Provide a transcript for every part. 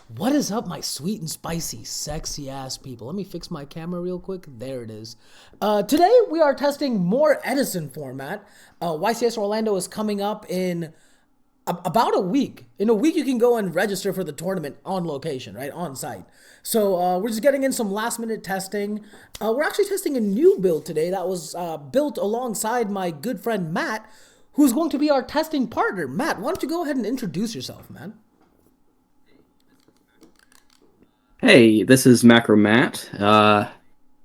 What is up, my sweet and spicy, sexy ass people? Let me fix my camera real quick. There it is. Today we are testing more Edison format. YCS Orlando is coming up in about a week. In a week, you can go and register for the tournament on location, right? On site. So we're just getting in some last minute testing. We're actually testing a new build today that was built alongside my good friend Matt, who's going to be our testing partner. Matt, why don't you go ahead and introduce yourself, man? Hey, this is Macro Matt.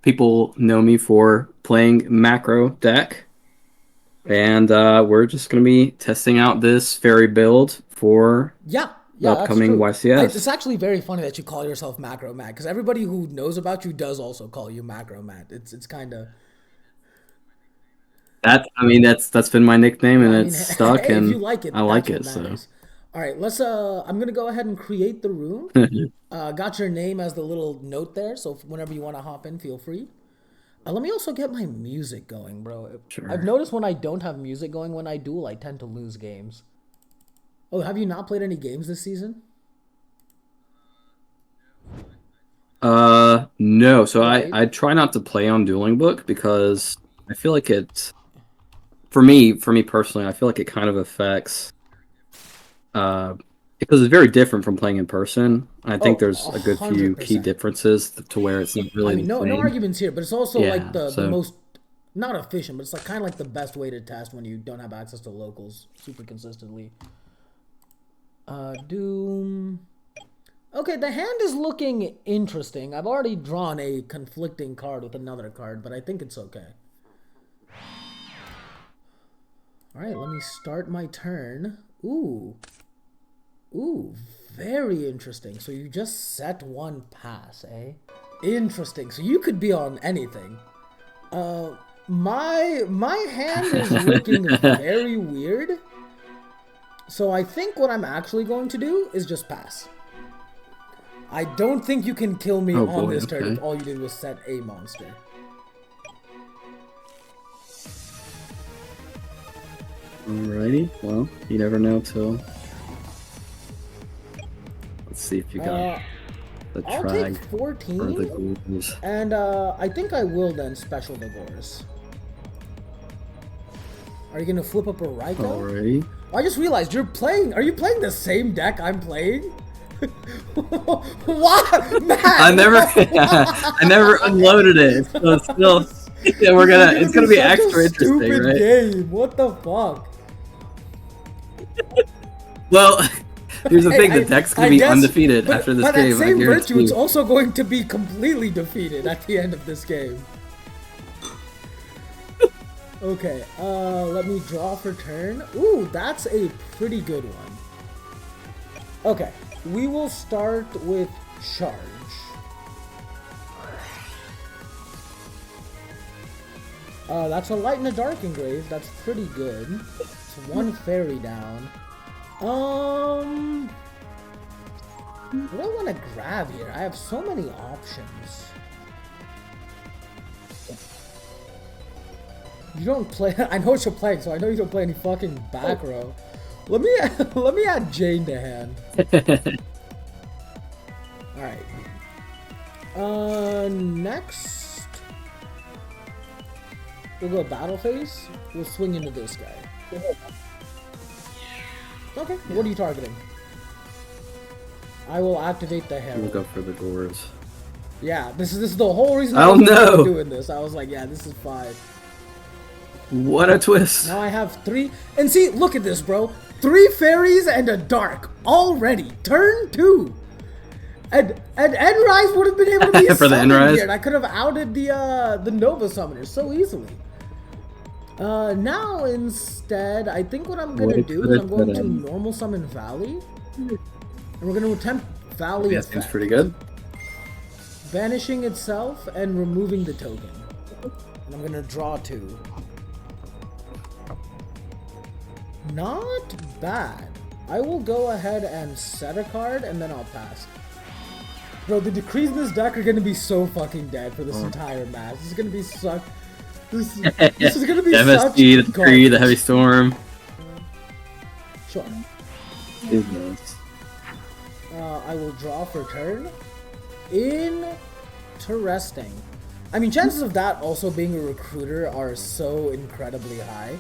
People know me for playing Macro deck, and we're just going to be testing out this fairy build for Yeah, the that's upcoming true. YCS. It's actually very funny that you call yourself Macro Matt, because everybody who knows about you does also call you Macro Matt. It's kind of. That's been my nickname, and I mean, it's stuck, hey, if you and like I it, like that's what it. So, matters. All right, let's. I'm gonna go ahead and create the room. Got your name as the little note there, so whenever you want to hop in, feel free. Let me also get my music going, bro. I've sure. noticed when I don't have music going when I duel, I tend to lose games. Oh, have you not played any games this season? No. So I Right. I try not to play on Dueling Book because I feel like it, for me personally, I feel like it kind of affects uh, because it's very different from playing in person. I think Oh, there's a a good few hundred key percent. differences to where it's not I really mean, the no same. arguments here, but it's also like Yeah, the so most not efficient, but it's like kind of like the best way to test when you don't have access to locals super consistently. Doom. Okay, the hand is looking interesting. I've already drawn a conflicting card with another card, but I think it's okay. All right, let me start my turn. Ooh. Ooh, very interesting. So you just set one pass, eh? Interesting. So you could be on anything. My hand is looking very weird. So I think what I'm actually going to do is just pass. I don't think you can kill me oh on boy, this turn if okay. all you did was set a monster. Alrighty, well, you never know till. Let's see if you got Uh, the I'll take trag or the 14, ghouls. and I think I will then special the Boars. Are you gonna flip up a Raikou? Alrighty. I just realized you're playing. Are you playing the same deck I'm playing? What, I Matt? never, I never unloaded it, so it's still. Yeah, This is gonna it's be gonna be such a extra interesting, stupid right? game. What the fuck? Well, here's the Hey, thing: the deck's gonna I be guess, undefeated but after this by that game. I same guarantee virtue, it's you. also going to be completely defeated at the end of this game. Okay, let me draw for turn. Ooh, that's a pretty good one. Okay, we will start with charge. That's a light and a dark engrave. That's pretty good. It's one fairy down. What do I want to grab here? I have so many options. You don't play. I know what you're playing, so I know you don't play any fucking back row. Let me let me add Jane to hand. All right. Next we'll go battle phase. We'll swing into this guy. Okay. What are you targeting? I will activate the We'll go Herald. for the gores. Yeah, this is the whole reason I Oh was no! doing this. I was like, yeah, this is fine. What a twist! Now I have 3. And see, look at this, bro. 3 fairies and a dark already. Turn 2. And Endrise would have been able to be For the summoned Endrise? here, and I could have outed the Nova Summoner so easily. Now instead, I think what I'm gonna What do could is it I'm put going to in? normal summon Valley, and we're gonna attempt Valley Yeah, seems effect, pretty good. banishing itself and removing the token. And I'm gonna draw 2. Not bad. I will go ahead and set a card, and then I'll pass. Bro, the decrees in this deck are gonna be so fucking dead for this entire match. This is gonna be such. This is gonna be The such MSG, the tree, the heavy garbage. storm. Sure. Goodness. I will draw for turn. Interesting. I mean, chances of that also being a recruiter are so incredibly high.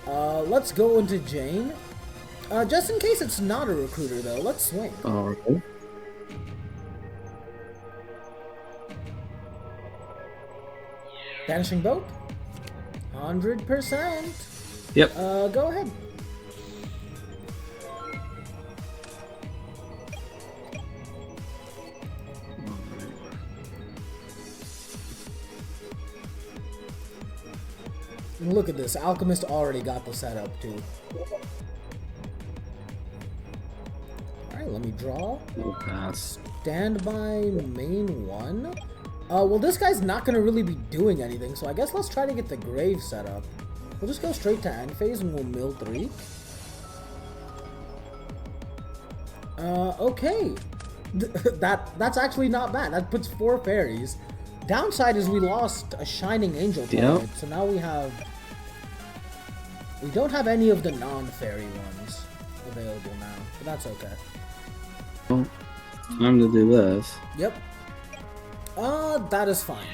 Let's go into Jane. Just in case it's not a recruiter, though, let's swing. Alright. Vanishing Boat. 100%. Yep. Go ahead. Look at this. Alchemist already got the setup, too. Alright, let me draw. We'll pass. Standby main 1. Well, this guy's not going to really be doing anything, so I guess let's try to get the grave set up. We'll just go straight to end phase and we'll mill 3. Okay. That's actually not bad. That puts 4 fairies. Downside is we lost a Shining Angel target, so now we don't have any of the non-fairy ones available now, but that's okay. Well, time to do this. Yep. That is fine.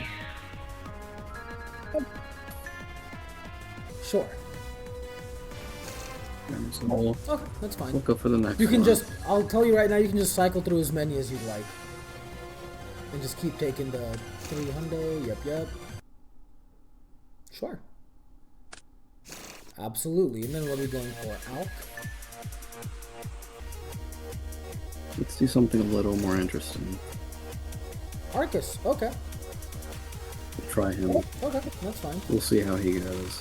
Sure. So we'll Okay, that's fine. go for the next You can one. just, I'll tell you right now, you can just cycle through as many as you'd like. And just keep taking the 300, yep. Sure. Absolutely, and then what are we going for? Alk? Let's do something a little more interesting. Arcus, okay. We'll try him. Okay, that's fine. We'll see how he goes.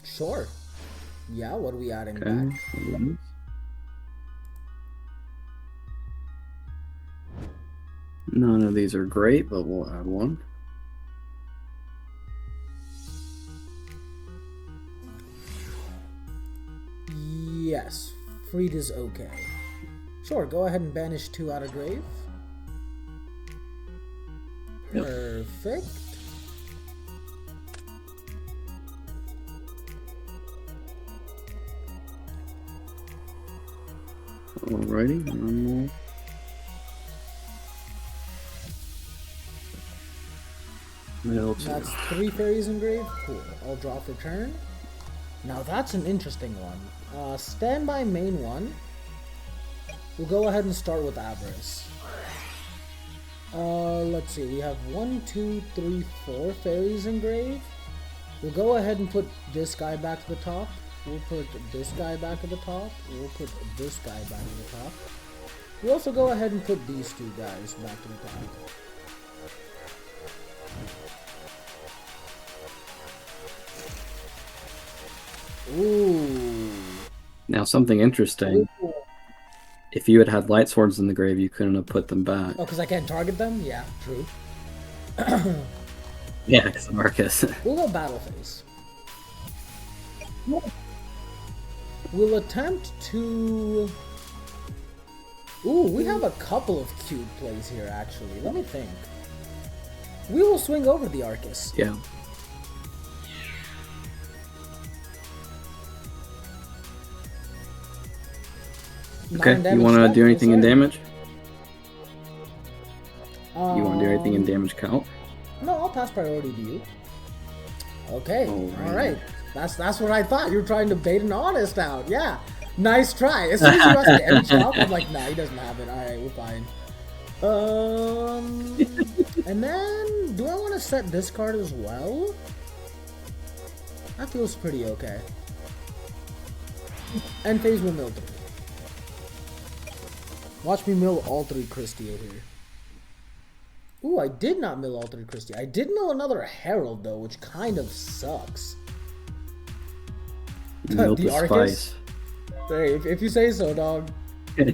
Sure. Yeah, what are we adding Okay. back? None of these are great, but we'll add one. Yes, Freed is okay. Sure, go ahead and banish 2 out of grave. Yep. Perfect. Alrighty, and we'll That's 3 fairies engraved. Cool. I'll draw for turn. Now that's an interesting one. Standby main 1. We'll go ahead and start with Avarice. Let's see. We have 1, 2, 3, 4 fairies engraved. We'll go ahead and put this guy back to the top. We'll put this guy back at the top. We'll put this guy back at the top. We'll also go ahead and put these 2 guys back to the top. Ooh. Now something interesting. Ooh. If you had light swords in the grave, you couldn't have put them back. Oh, because I can't target them? Yeah, true. Yeah, because Marcus. We'll go battle phase. We'll attempt to... Ooh, we have a couple of cute plays here, actually. Let me think. We will swing over the Arcus. Yeah. Okay, you want to do anything in damage? You want to do anything in damage count? No, I'll pass priority to you. Okay, Alright. alright. That's what I thought. You were trying to bait an honest out. Yeah. Nice try. As soon as you asked damage count, I'm like, nah, he doesn't have it. Alright, we're fine. And then, do I want to set this card as well? That feels pretty okay. End phase will mill 3. Watch me mill all 3 Christia here. Ooh, I did not mill all 3 Christia. I did mill another Herald though, which kind of sucks. Milk The the Arcus? spice. Hey, if you say so, dog. No,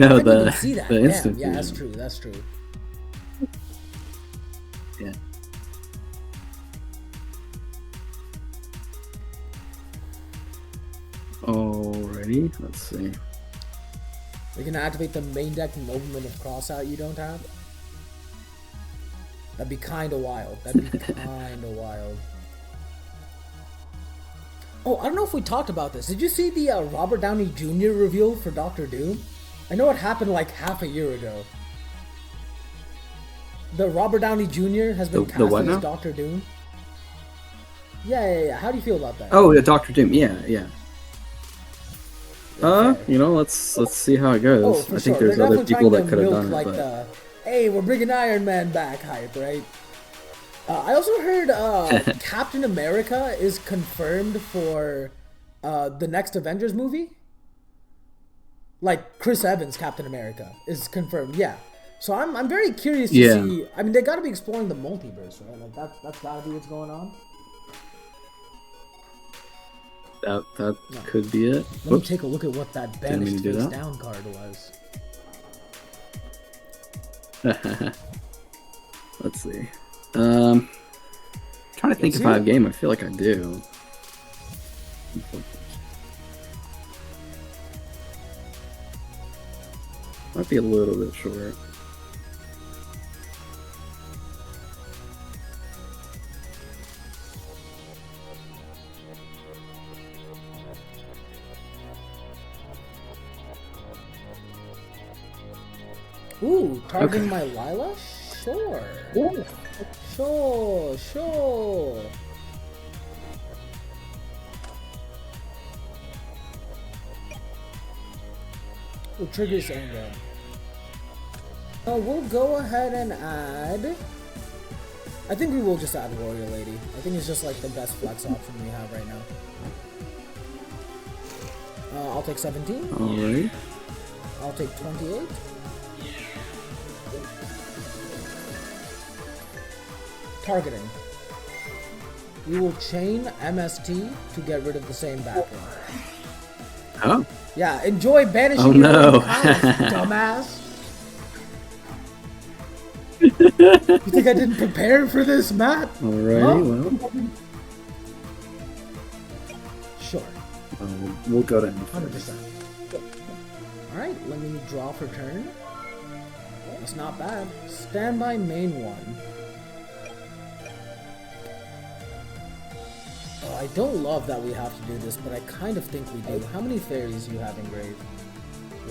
I didn't the even see that. the Damn, instant. yeah, that's fusion. true. That's true. Yeah. Alrighty, let's see. We can activate the main deck Nobleman of Crossout you don't have. That'd be kind of wild. That'd be kind of wild. Oh, I don't know if we talked about this. Did you see the Robert Downey Jr. reveal for Doctor Doom? I know it happened like half a year ago. The Robert Downey Jr. has been cast as Doctor Doom. Yeah. How do you feel about that? Oh, yeah, Doctor Doom. Yeah. You know, let's see how it goes. I think there's other people that could have done it. But... hey, we're bringing Iron Man back hype, right? I also heard Captain America is confirmed for the next Avengers movie. Like Chris Evans' Captain America is confirmed. Yeah. So I'm very curious to see. I mean, they got to be exploring the multiverse, right? Like that's got to be what's going on. That could be it. Let me take a look at what that banished face down card was. Let's see. Trying to think if I have game. I feel like I do. Might be a little bit short. Ooh, targeting my Lila? Sure. Ooh. Sure. We'll trigger his anger. We'll go ahead and add... I think we will just add Warrior Lady. I think it's just like the best flex option we have right now. I'll take 17. Alright. I'll take 28. Targeting. We will chain MST to get rid of the same background. Oh. Yeah, enjoy banishing your own house, dumbass. You think I didn't prepare for this, Matt? Alrighty, well. Sure. We'll go to 100%. Alright, let me draw for turn. That's not bad. Standby main one. Oh, I don't love that we have to do this, but I kind of think we do. How many fairies do you have engraved?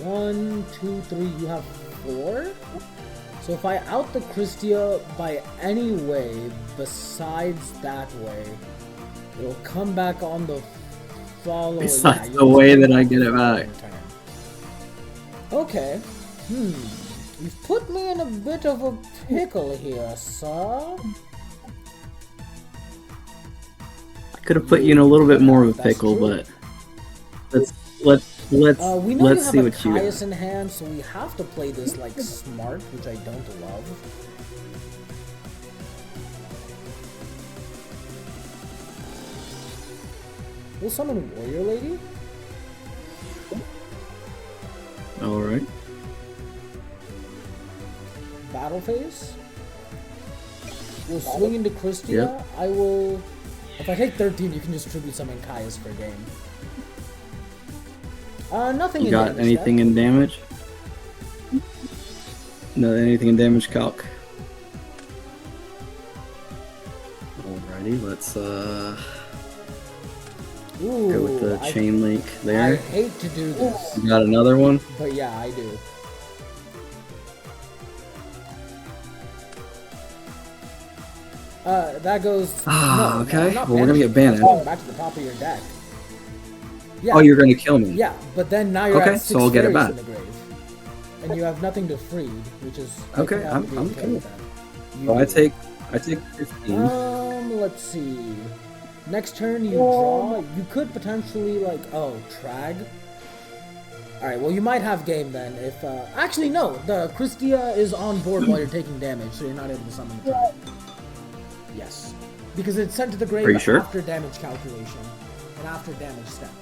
1, 2, 3. You have 4? So if I out the Christia by any way besides that way, it'll come back on the following... Besides the way that I get it back. Okay. You've put me in a bit of a pickle here, sir. Could have put you in a little bit more of a pickle, but let's we know let's see you have what a you Caius got. in hand, so we have to play this like smart, which I don't love. We'll summon Warrior Lady. All right. Battle phase. We'll swing into Christia. Yep. I will. If I take 13, you can just tribute summon Caius for game. Nothing. You got anything in damage? No, anything in damage calc? Alrighty, let's go with the chain link there. I hate to do this. You got another one? But yeah, I do. That goes. Ah, no, okay. No, well, we're gonna get banned. Back to the top of your deck. Yeah. Oh, you're gonna kill me. Yeah, but then now you're at 6 so I'll get it back. in the grave, and you have nothing to free, which is okay. I'm okay with that. So I take 15. Let's see. Next turn you draw. You could potentially like Trag. All right. Well, you might have game then. If actually no, the Christia is on board while you're taking damage, so you're not able to summon the Trag. Yes, because it's sent to the grave after damage calculation and after damage step.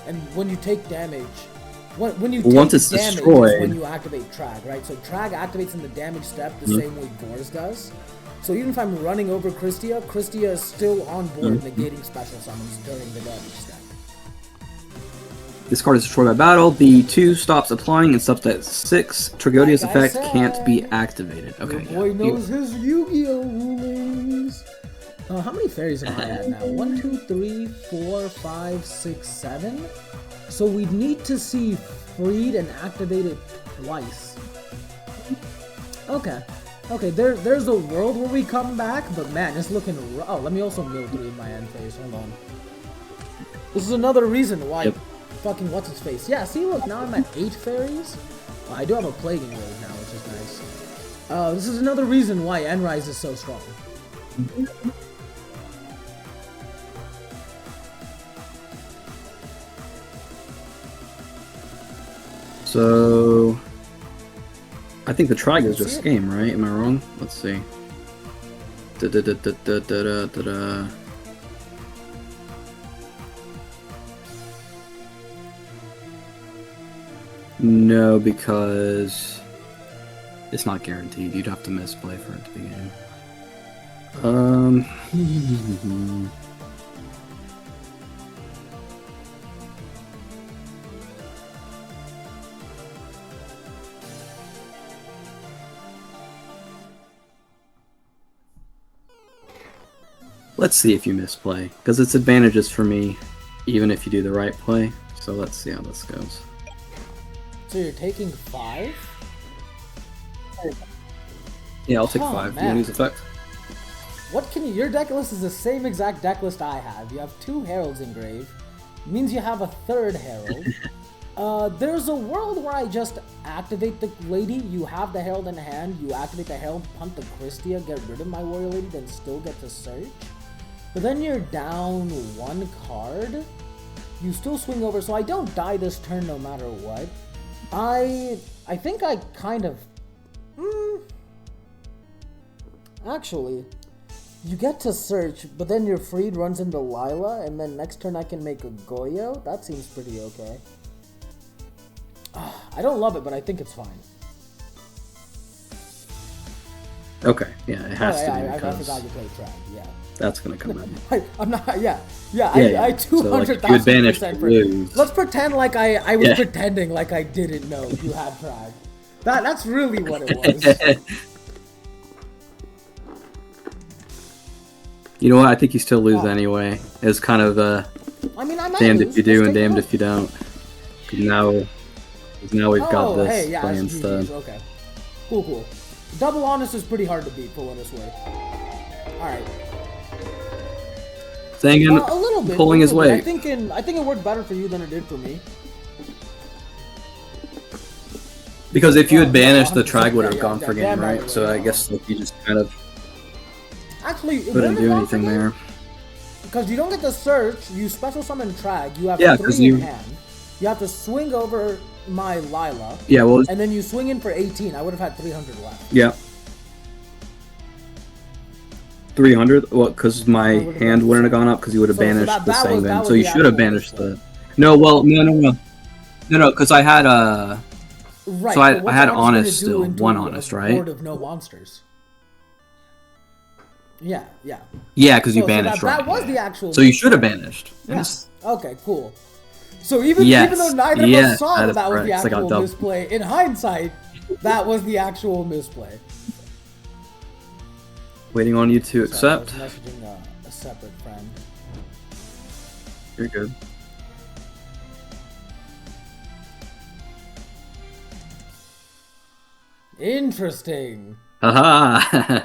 And when you take damage, when you take once it's damage, destroyed, is when you activate Trag, right? So Trag activates in the damage step the same way Gores does. So even if I'm running over Christia, Christia is still on board negating special summons during the damage step. This card is destroyed by battle. The 2 stops applying and stops at 6. Tragodia's effect can't be activated. Okay. Your boy knows his Yu-Gi-Oh! Rulings. How many fairies am I at now? 1, 2, 3, 4, 5, 6, 7. So we need to see freed and activated twice. Okay. Okay, there's a world where we come back, but man, it's looking oh, let me also mill 3 in my end phase. Hold on. This is another reason why fucking what's his face. Yeah, see, look, now I'm at 8 fairies. I do have a plaguing raid now, which is nice. This is another reason why Endrise is so strong. So, I think the Tri goes this game, right? Am I wrong? Let's see. No, because it's not guaranteed. You'd have to misplay for it to begin. Let's see if you misplay, because it's advantages for me, even if you do the right play. So let's see how this goes. So you're taking 5? Yeah, I'll take 5. You want to use effect? What can you... Your deck list is the same exact deck list I have. You have 2 Heralds engraved. Means you have a 3rd Herald. There's a world where I just activate the lady. You have the Herald in hand. You activate the Herald, punt the Christia, get rid of my Warrior Lady, then still get to search. But then you're down 1 card. You still swing over, so I don't die this turn no matter what. I think I kind of... Actually, you get to search, but then your freed runs into Lila, and then next turn I can make a Goyo. That seems pretty okay. I don't love it, but I think it's fine. Okay, yeah, it has to be. I forgot you played Trap, yeah. That's gonna come in. I'm not, I 200,000% So, like, Let's pretend like I was pretending like I didn't know you had Trap. That's really what it was. You know what? I think you still lose anyway. It's kind of damned if you do and damned if you don't. Now we've got this play instead. Okay, cool. Double Honest is pretty hard to beat for what it's worth. All right. Saying a little bit, pulling his weight. I think it worked better for you than it did for me. Because if you had banished, the Trag would have gone for game, right? So I guess like, you just kind of couldn't do anything there. Because you don't get to search, you special summon Trag, you have 3 in hand. You have to swing over my Lila. Yeah, well, and then you swing in for 18. I would have had 300 left. Yeah. 300? Well, because my hand wouldn't have gone up because you would have banished the Sanguine. So you should have banished the... No, well, no, because I had Right. So I had Honest still, 1 Honest, right? Board of no monsters. Yeah. Yeah, because you banished, right? That was the actual... So you should have banished. Yeah. Okay, cool. So even though neither of us saw that was the actual misplay, in hindsight, that was the actual misplay. Waiting on you to accept. I was messaging a separate friend. You're good. Interesting. Haha.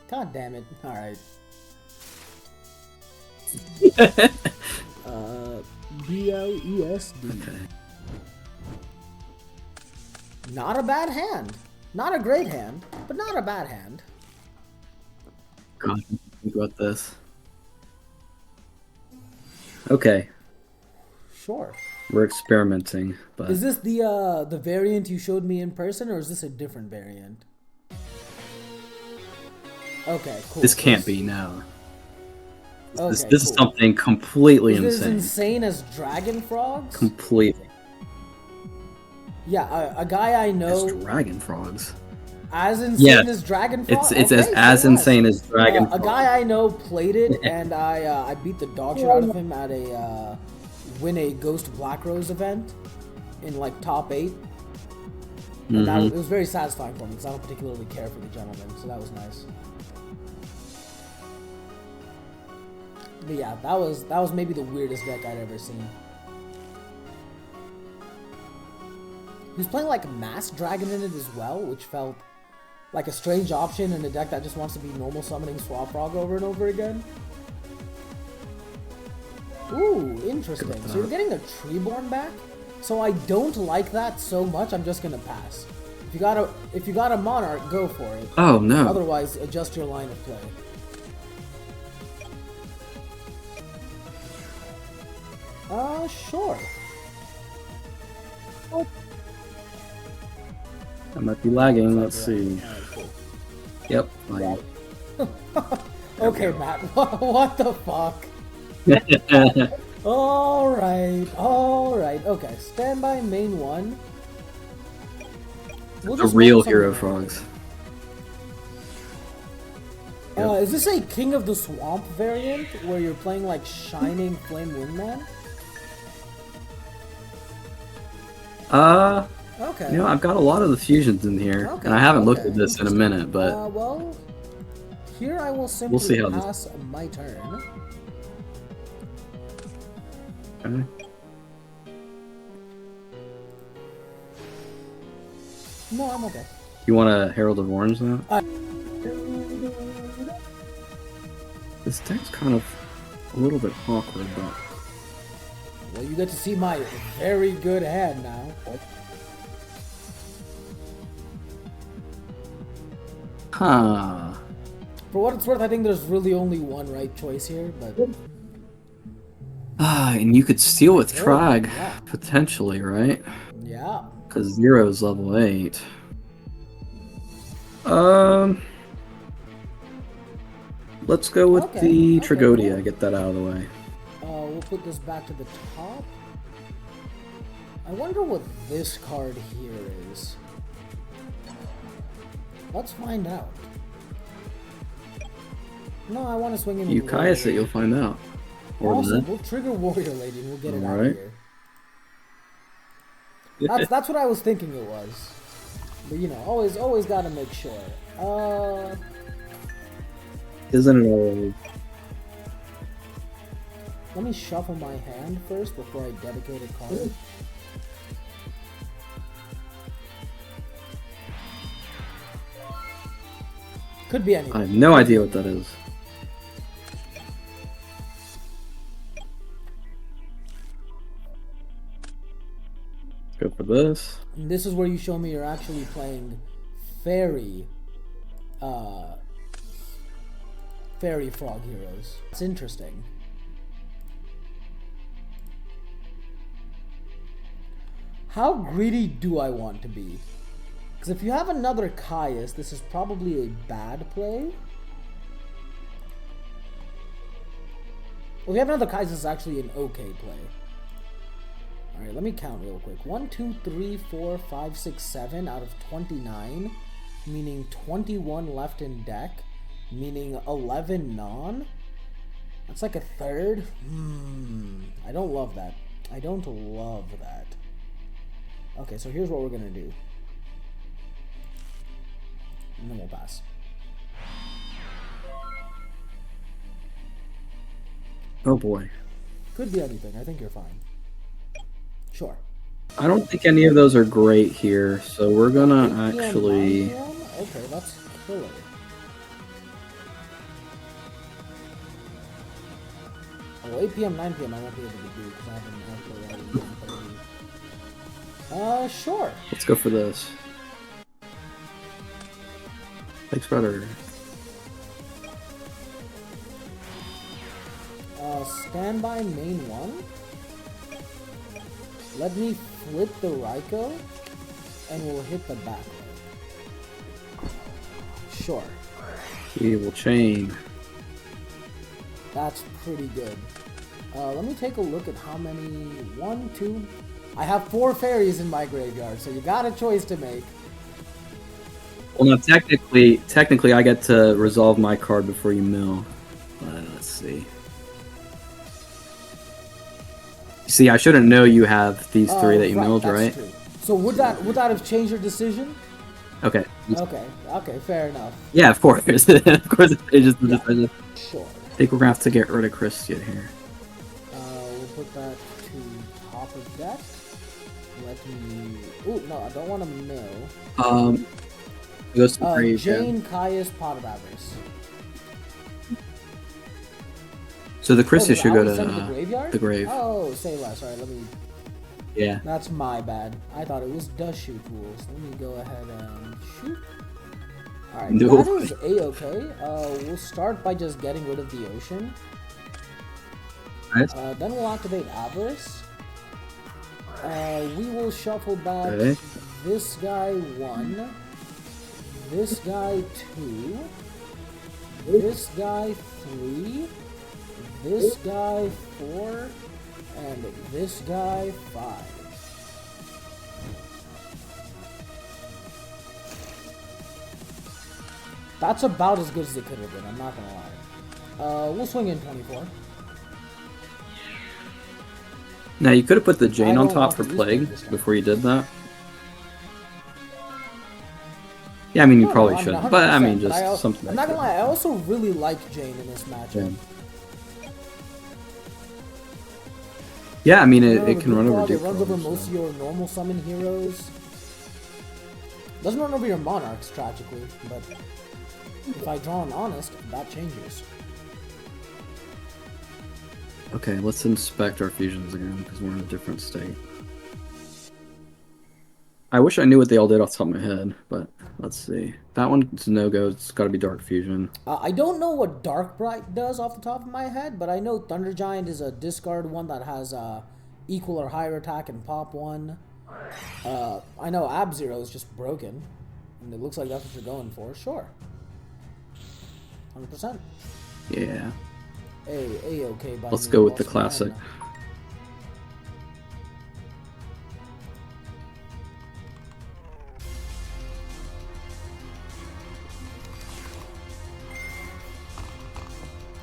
God damn it. Alright. BLESD. Okay. Not a bad hand. Not a great hand, but not a bad hand. God, think about this. Okay. Sure. We're experimenting, but... Is this the variant you showed me in person, or is this a different variant? Okay, cool. This can't be, no. This is something completely insane. Is this as insane as Dragon Frogs? Completely. Yeah, a guy I know... As Dragon Frogs? As insane as Dragon Frogs? It's as insane as Dragon Frogs. A guy I know played it, and I beat the dog shit out of him at win a Ghost Black Rose event in, like, top 8. And that, it was very satisfying for me because I don't particularly care for the gentleman, so that was nice. But yeah, that was maybe the weirdest deck I'd ever seen. He was playing like Masked Dragon in it as well, which felt like a strange option in a deck that just wants to be normal summoning Swap Frog over and over again. Ooh, interesting. So you're getting a Treeborn back? So I don't like that so much, I'm just gonna pass. If you got a Monarch, go for it. Oh no. Otherwise, adjust your line of play. Sure. Oh. I might be lagging, let's see. Yep, lagging. Okay, Matt, what the fuck? Alright. Okay, standby main one. The real Hero Frogs. Is this a King of the Swamp variant where you're playing like Shining Flame Wingman? Okay. You know, I've got a lot of the fusions in here, and I haven't looked at this in a minute, but... well, here I will simply pass my turn. Okay. No, I'm okay. You want a Herald of Orange now? This deck's kind of a little bit awkward, but... Well, you get to see my very good hand now. Huh. For what it's worth, I think there's really only one right choice here, but... And you could steal with Trag, potentially, right? Yeah. Because Zero's level 8. Let's go with the Tragodia, cool. get that out of the way. We'll put this back to the top. I wonder what this card here is. Let's find out. No, I want to swing in. You Caius it, you'll find out. Or awesome. We'll trigger Warrior Lady and we'll get it out of here. That's what I was thinking it was. But you know, always gotta make sure. Isn't it old? Let me shuffle my hand first before I dedicate a card. Could be anything. I have no idea what that is. Go for this. And this is where you show me you're actually playing fairy frog heroes. It's interesting. How greedy do I want to be? Because if you have another Caius, this is probably a bad play. Well, if you have another Caius, this is actually an okay play. Alright, let me count real quick. 1, 2, 3, 4, 5, 6, 7 out of 29. Meaning 21 left in deck. Meaning 11 non. That's like a third. I don't love that. I don't love that. Okay, so here's what we're gonna do. And then we'll pass. Oh boy. Could be anything. I think you're fine. Sure. I don't think any of those are great here, so we're gonna actually... Okay, that's killer. Oh, 8 p.m., 9 p.m. I won't be able to do because I haven't already. Sure. Let's go for this. Thanks, brother. Standby main one. Let me flip the Raikou, and we'll hit the back leg. Sure. Evil Chain. That's pretty good. Let me take a look at how many... 1, 2... I have 4 fairies in my graveyard, so you got a choice to make. Well, no, technically I get to resolve my card before you mill. Let's see. See, I shouldn't know you have these 3 that you milled, right? True. So would that have changed your decision? Okay. Okay, fair enough. Yeah, of course. Of course, it just the Yeah, decision. sure. I think we're gonna have to get rid of Christia here. We'll put that to top of deck. Let me. Ooh, no, I don't want to mill. It goes to grave. Jane, Caius, Pot of Avarice. So the Christia Did should go Alex to send it to the graveyard? the grave. Oh, say less. Alright, let me. Yeah. That's my bad. I thought it was does shoot rules. Let me go ahead and shoot. Alright, No. that is a-okay. We'll start by just getting rid of the ocean. Nice. Then we'll activate Avarice. We will shuffle back Okay. this guy 1, this guy 2, this guy 3, this guy 4, and this guy 5. That's about as good as it could have been, I'm not gonna lie. We'll swing in 24. Now you could have put the Jane I on don't top want for to use plague this time. before you did that. Yeah, I mean you No, probably I mean, shouldn't, but I 100%, mean but just something. I'm like not gonna that. lie, I also really like Jane in this matchup. Yeah, I mean it The can run over Deep deep. It runs over most of your normal summon heroes. Doesn't run over your monarchs, tragically, but if I draw an honest, that changes. Okay, let's inspect our fusions again because we're in a different state. I wish I knew what they all did off the top of my head, but let's see. That one's no go. It's got to be Dark Fusion. I don't know what Dark Bright does off the top of my head, but I know Thunder Giant is a discard one that has equal or higher attack and pop 1. I know Ab-Zero is just broken, and it looks like that's what you're going for. Sure. 100%. Yeah. A-okay. Let's go with the classic.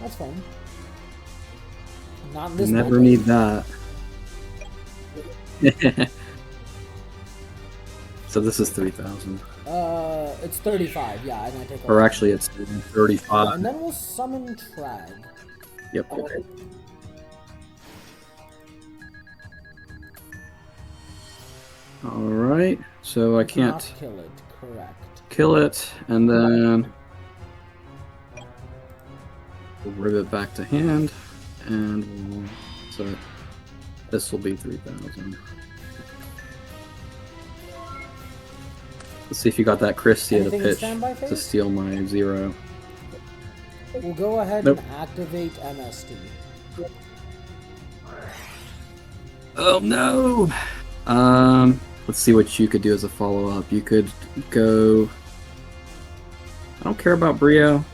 That's fine. Not in this Never meta. need that. So this is 3,000. It's 35, yeah, and I take Or actually it's 35. and then we'll summon Trag. Yep. Okay. Alright, so I can't Not kill it, correct. kill it, and then we'll rivet back to hand, and we'll, so this will be 3,000. Let's see if you got that Christia to Anything in pitch standby to phase? steal my 0. We'll go ahead Nope. and activate MST. Oh no! Let's see what you could do as a follow-up. You could go... I don't care about Brio.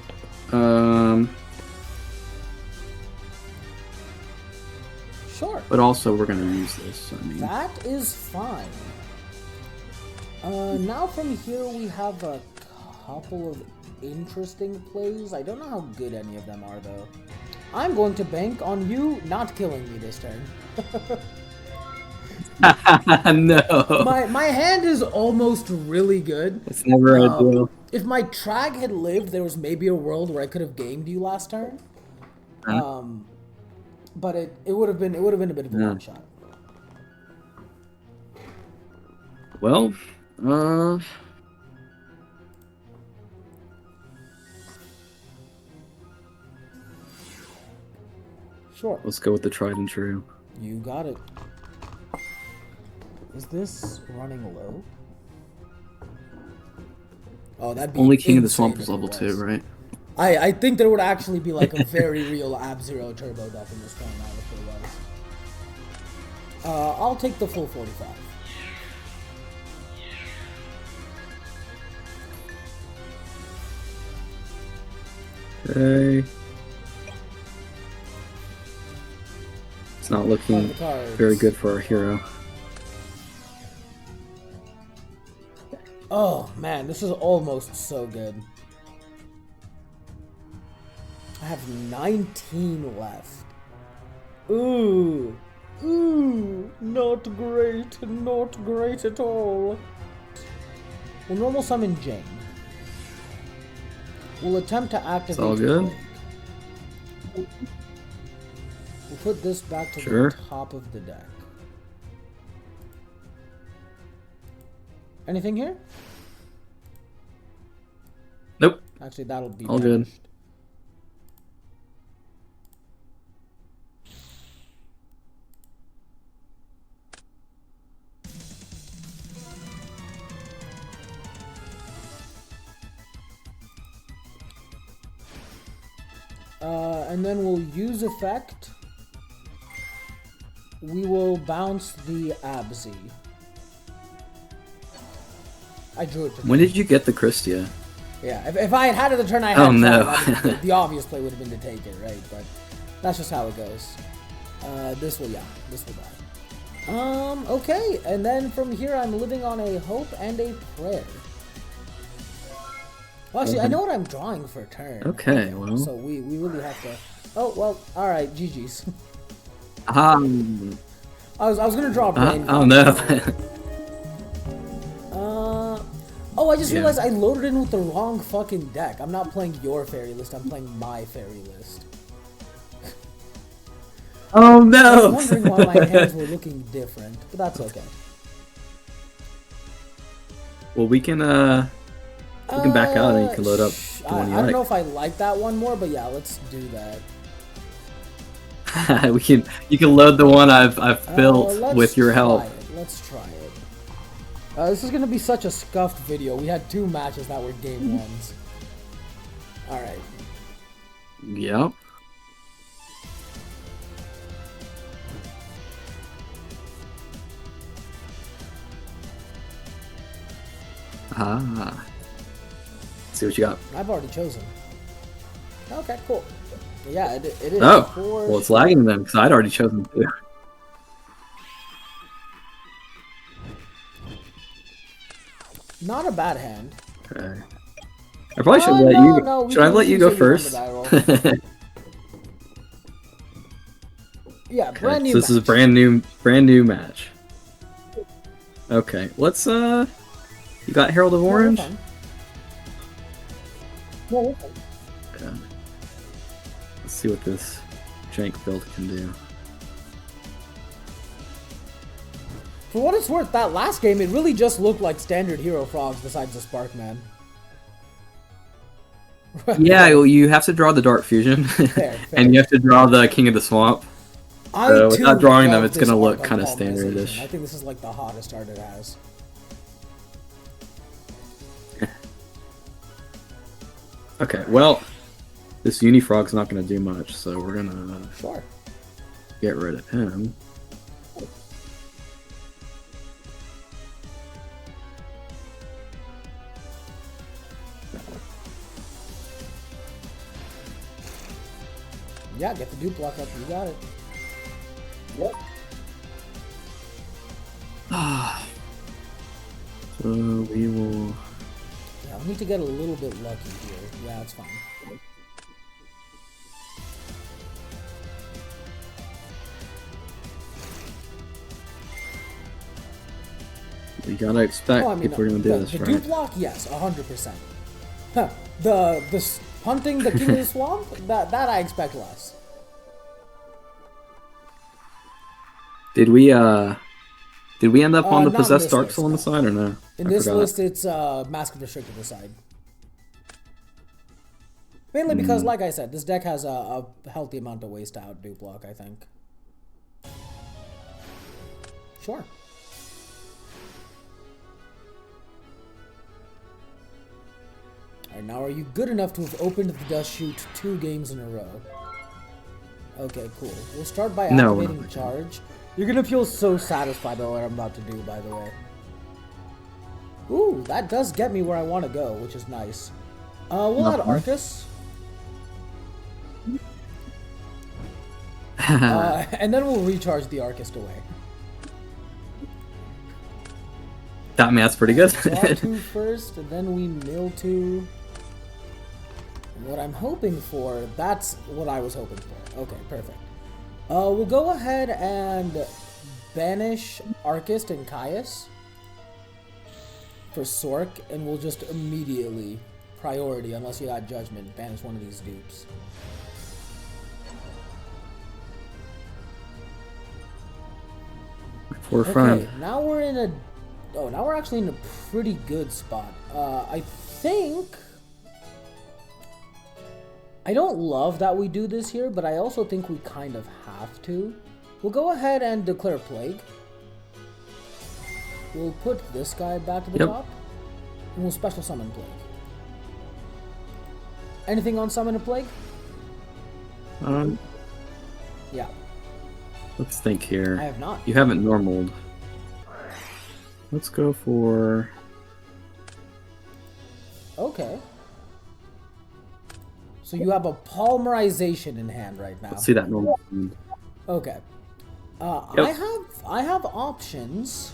Sure. But also we're gonna use this, I mean... That is fine. Now from here we have a couple of interesting plays. I don't know how good any of them are though. I'm going to bank on you not killing me this turn. No! My hand is almost really good. It's never ideal. If my Trag had lived, there was maybe a world where I could have gamed you last turn. But it would have been a bit of a long shot. Well, Sure. let's go with the tried and true. You got it. Is this running low? Oh, that'd be Only King of the insane Swamp is if it level was. 2, right? I think there would actually be like a very real Ab-Zero turbo deck in this format if there was. I'll take the full 45. Okay. It's not looking very good for our hero. Oh man, this is almost so good. I have 19 left. Ooh. Ooh, not great, not great at all. We'll normal summon Jane. We'll attempt to activate. It's all good. We'll put this back to Sure. the top of the deck. Anything here? Nope. Actually, that'll be All good. banished. And then we'll use effect. We will bounce the Abzy. I drew it. When did you get the Christia? Yeah, if I had had it the turn I had, Oh, no. the obvious play would have been to take it, right? But that's just how it goes. This will die. Okay, and then from here I'm living on a hope and a prayer. Well, actually, I know what I'm drawing for a turn. Okay, well. So we really have to... Oh, well, alright, GG's. I was gonna draw a brain. oh, no. Oh, I just realized I loaded in with the wrong fucking deck. I'm not playing your fairy list, I'm playing my fairy list. Oh, no! I was wondering why my hands were looking different, but that's okay. Well, we can back out and you can load up the one you I don't like. know if I like that one more, but yeah, let's do that. You can load the one I've built with your help. Let's try it. This is gonna be such a scuffed video. We had 2 matches that were game 1s. Alright. Yep. Let's see what you got. I've already chosen. Okay, cool. Yeah, it is. Oh, well, it's lagging then because I'd already chosen too. Not a bad hand. Okay. I probably should let you. No, should I let you go first? Yeah, brand new. So this is a brand new match. Okay, let's You got Herald of Orange? Yeah. Yeah. Let's see what this jank build can do. For what it's worth, that last game, it really just looked like standard Hero Frogs besides the Sparkman. Yeah, you have to draw the Dark Fusion, fair. And you have to draw the King of the Swamp. So without drawing them, it's gonna look kind of standardish. I think this is like the hottest art it has. Okay, well, this Unifrog's not gonna do much, so we're gonna get rid of him. Yeah, get the dupe block up. You got it. Yep. So we will. Yeah, we need to get a little bit lucky here. Yeah, that's fine. You gotta expect people are gonna do this, the right? dupe block, yes, 100%. Huh. The hunting the King of the Swamp, that I expect less. Did we end up on the Possessed Dark Soul on the list, side or no? In this list, it's Mask of Restricted the side. Mainly because, like I said, this deck has a healthy amount of waste to outdo block, I think. Sure. Alright, now are you good enough to have opened the Dust Chute 2 games in a row? Okay, cool. We'll start by activating Charge. You're gonna feel so satisfied by what I'm about to do, by the way. Ooh, that does get me where I want to go, which is nice. We'll add Arcus. And then we'll recharge the Arcus away. I mean, that's pretty good. Draw 2 first, and then we mill 2. And what I'm hoping for, that's what I was hoping for. Okay, perfect. We'll go ahead and banish Arcist and Caius for Sork, and we'll just immediately, priority, unless you got Judgment, banish one of these dupes. Forefront. Okay, now we're in a... Oh, now we're actually in a pretty good spot. I think... I don't love that we do this here, but I also think we kind of have to. We'll go ahead and declare Plague. We'll put this guy back to the top. And we'll special summon Plague. Anything on summon a Plague? Yeah. Let's think here. I have not. You haven't normaled. Let's go for... Okay. So you have a Polymerization in hand right now. Let's see that normal. Okay. Yep. I have options.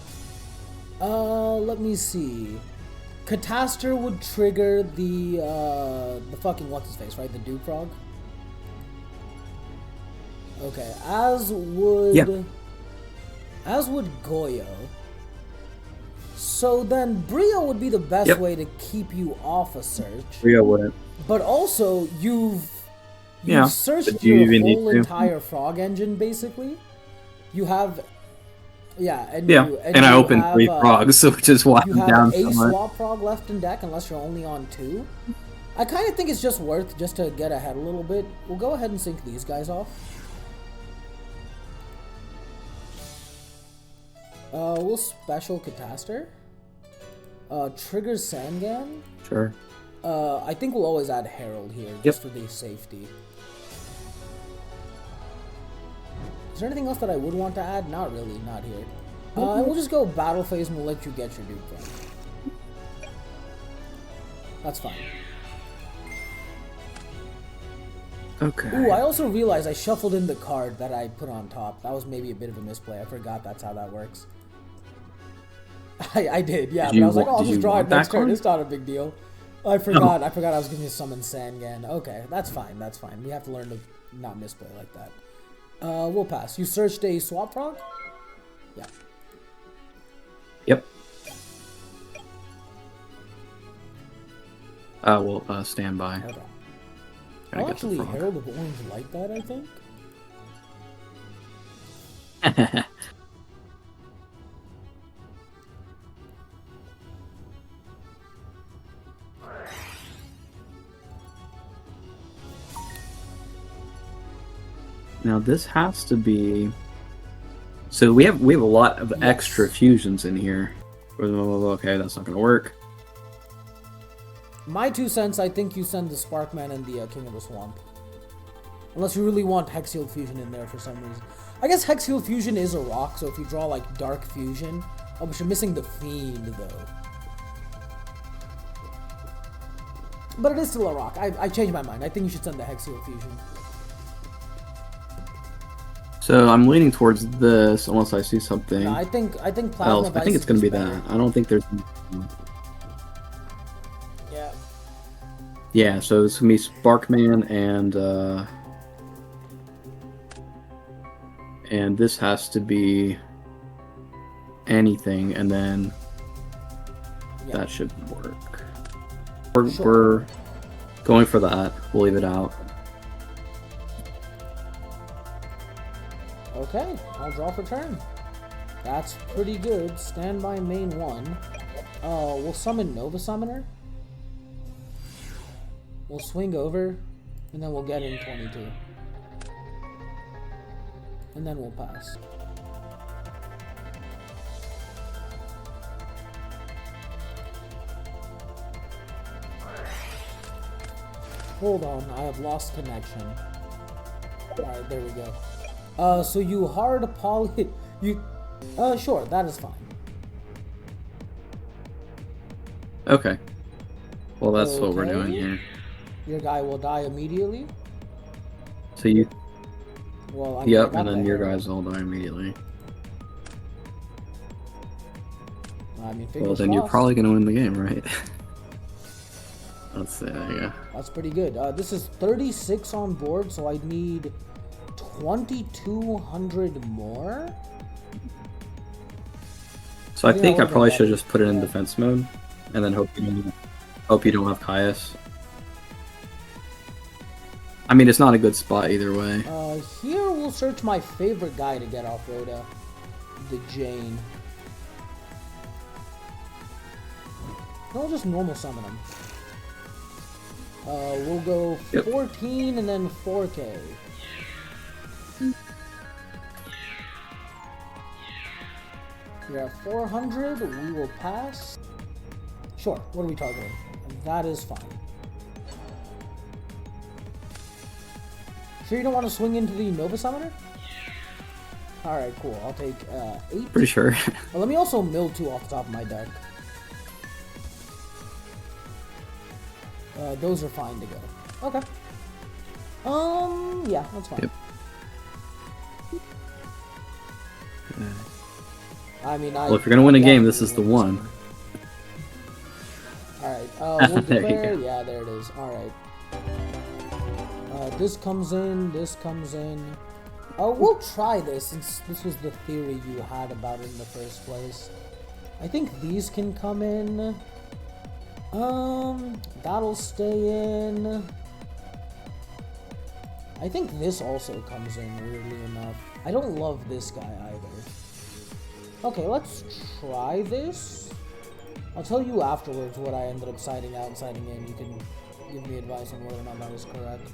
Let me see. Cataster would trigger the fucking what's his face, right? The Duke Frog. Okay, as would Goyo. So then Brio would be the best way to keep you off a search. Brio wouldn't. But also you've searched you your even whole need to? entire frog engine basically. You have and I opened 3 frogs, which is why you I'm have down a so much. swap frog left in deck unless you're only on 2. I kind of think it's just worth just to get ahead a little bit. We'll go ahead and sync these guys off. We'll special Cataster. Trigger Sangan. Sure. I think we'll always add Herald here just for the safety. Is there anything else that I would want to add? Not really, not here. And we'll just go battle phase and we'll let you get your Duke Frog. That's fine. Okay. Ooh, I also realized I shuffled in the card that I put on top. That was maybe a bit of a misplay. I forgot that's how that works. I did, yeah. But I was like, oh, I'll just draw it next turn. It's not a big deal. I forgot. I forgot I was going to summon Sangan. Okay, that's fine. That's fine. We have to learn to not misplay like that. We'll pass. You searched a swap frog? Yeah. Yep. We'll stand by. Okay. I'll actually Herald of Orange like that, I think. Now this has to be. So we have a lot of extra fusions in here. Okay, that's not gonna work. My 2 cents, I think you send the Sparkman and the King of the Swamp. Unless you really want Hexial Fusion in there for some reason. I guess Hexial Fusion is a rock, so if you draw like Dark Fusion... Oh, but you're missing the Fiend, though. But it is still a rock. I changed my mind. I think you should send the Hexial Fusion. So I'm leaning towards this, unless I see something. No, I think Plasma else. I think it's gonna be better. that. I don't think there's. Yeah. Yeah, so it's gonna be Sparkman and this has to be anything, and then that should work. We're going for that. We'll leave it out. Okay, I'll draw for turn. That's pretty good. Standby main 1. We'll summon Nova Summoner. We'll swing over, and then we'll get in 22. And then we'll pass. Hold on, I have lost connection. Alright, there we go. So you hard poly... sure, that is fine. Okay. Well, that's what we're doing here. Your guy will die immediately? So you... Well, yep, and then your guys all die immediately. I mean, well, then you're probably going to win the game, right? Let's see, yeah. That's pretty good. This is 36 on board, so I need 2,200 more? So I think I would've been probably should better. just put it in Yeah. defense mode, and then hope you don't have Caius. I mean, it's not a good spot either way. Here we'll search my favorite guy to get off Rhoda. The Jane. No, we'll just normal summon him. We'll go 14 and then 4K. We're at 400. We will pass. Sure. What are we targeting? That is fine. Sure you don't want to swing into the Nova Summoner? Alright, cool. I'll take 8. Pretty sure. Well, let me also mill 2 off the top of my deck. Those are fine to go. Okay. Yeah, that's fine. Yep. I mean, Well, if you're gonna win a game, this is the one. Alright, we'll There you declare. go. Yeah, there it is. Alright. This comes in, this comes in. We'll try this since this was the theory you had about it in the first place. I think these can come in. That'll stay in. I think this also comes in, weirdly enough. I don't love this guy either. Okay, let's try this. I'll tell you afterwards what I ended up siding out and siding in. You can give me advice on whether or not that is correct.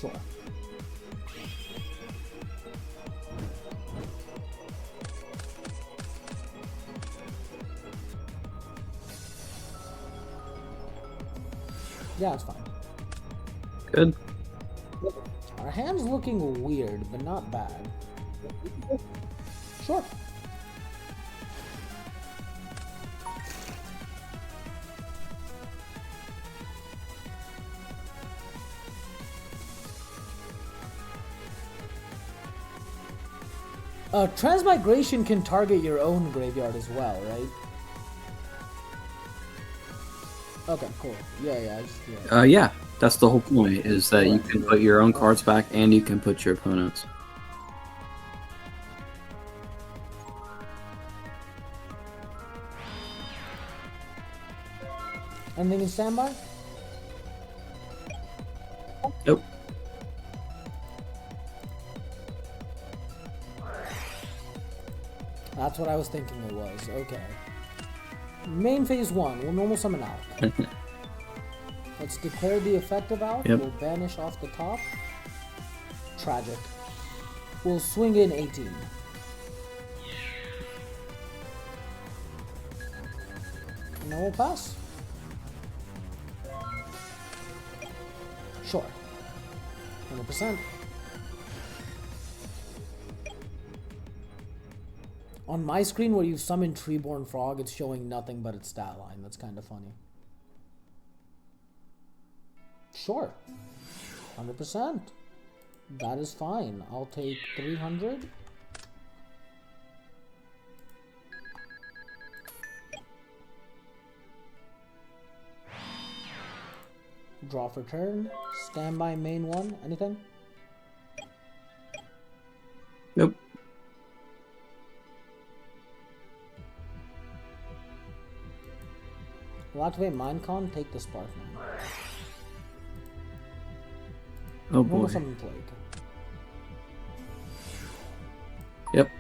Sure. Yeah, it's fine. Good. Our hand's looking weird, but not bad. Sure. Transmigration can target your own graveyard as well, right? Okay, cool. Yeah, Yeah, that's the whole point, is that you can put your own cards back and you can put your opponent's. Anything in standby? Nope. That's what I was thinking it was. Okay. Main phase 1. We'll normal summon out. Let's declare the effective out. Yep. We'll banish off the top. Tragic. We'll swing in 18. And then we'll pass. Sure. 100%. On my screen where you summon Treeborn Frog, it's showing nothing but its stat line. That's kind of funny. Sure. 100%. That is fine. I'll take 300. Draw for turn. Standby main 1. Anything? Nope. We'll activate Minecon, take the Sparkman. Oh Normal boy. summon Plague. Yep.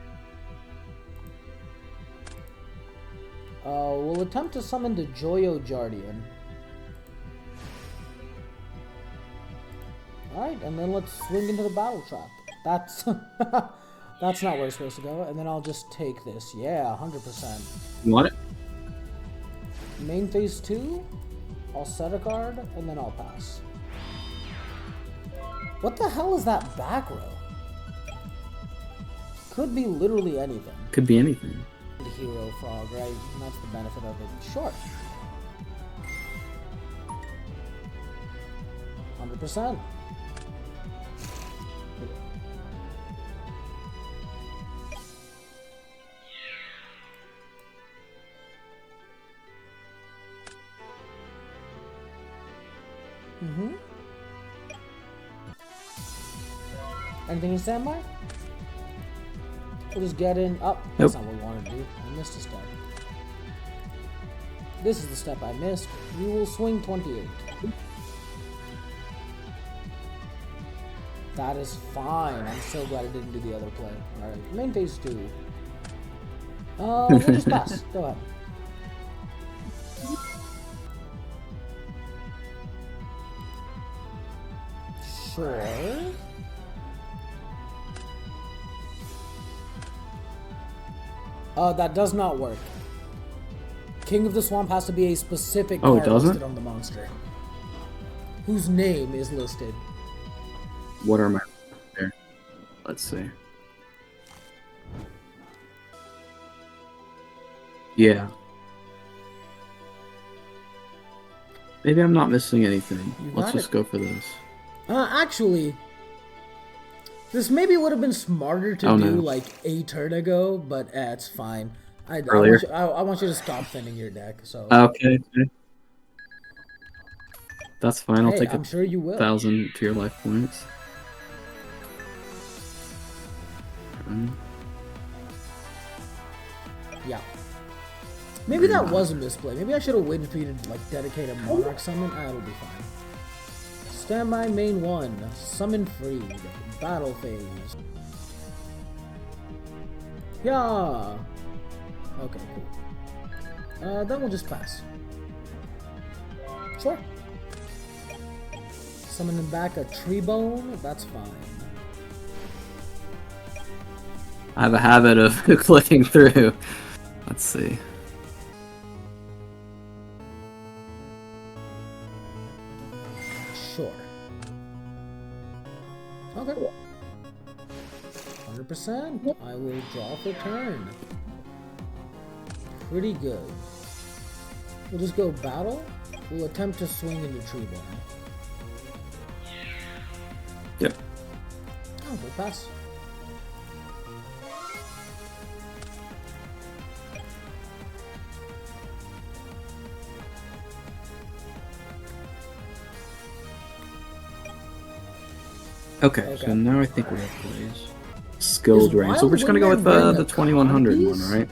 We'll attempt to summon the Joyo Jardian. Alright, and then let's swing into the Battle Trap. That's... that's not where it's supposed to go. And then I'll just take this. Yeah, 100%. You want it? Main phase 2, I'll set a card, and then I'll pass. What the hell is that back row? Could be literally anything. Could be anything. The Hero Frog, right? And that's the benefit of it. Sure. 100%. Anything in standby? We'll just get in. Oh, that's not what we wanted to do. I missed a step. This is the step I missed. We will swing 28. That is fine. I'm so glad I didn't do the other play. Alright, main phase 2. We'll just pass. Go ahead. Sure. That does not work. King of the Swamp has to be a specific card listed on the monster, whose name is listed. What are my there? Let's see. Yeah. Maybe I'm not missing anything. Let's just go for this. Actually, this maybe would have been smarter to do like a turn ago, but it's fine. I want you to stop thinning your deck. So okay. That's fine. I'll take I'm sure you will. 1,000 to your life points. Yeah. Maybe that was a misplay. Maybe I should have waited for you to like dedicate a Monarch summon. It'll be fine. Standby main 1. Summon freed. Battle phase. Yeah. Okay, cool. Then we'll just pass. Sure. Summoning back a tree bone. That's fine. I have a habit of clicking through. Let's see. Sure. Okay. 100%. I will draw for turn. Pretty good. We'll just go battle. We'll attempt to swing into tree bone. Yep. Oh, we'll pass. Okay, so now I think we have plays. Skill drain. So we're just gonna go with the 2100 one, right?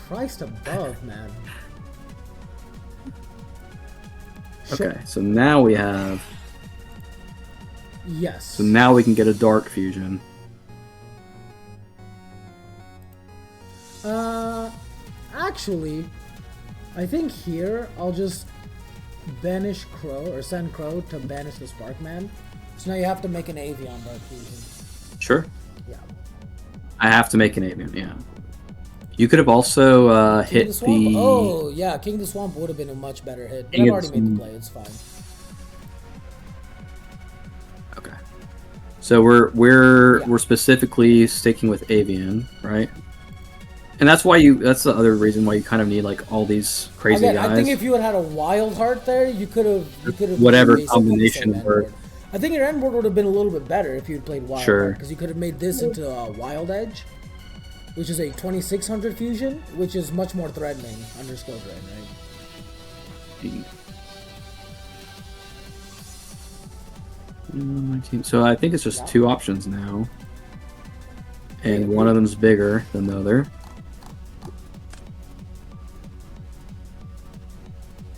Christ above, man. Okay, so now we have. Yes. So now we can get a dark fusion. Actually, I think here I'll just banish Crow or send Crow to banish the Sparkman. So now you have to make an Avian Dark Fusion. Sure. Yeah. I have to make an Avian, yeah. You could have also hit the. Oh yeah, King of the Swamp would have been a much better hit. But I've already made the play. It's fine. Okay. So we're specifically sticking with Avian, right? And that's why that's the other reason why you kind of need like all these crazy guys. I think if you had a Wild Heart there, you could have whatever combination worked. I think your end board would have been a little bit better if you'd played Wild Heart, because you could have made this into a Wild Edge, which is a 2600 fusion, which is much more threatening under skill drain, right? So I think it's just two options now, and one of them's bigger than the other.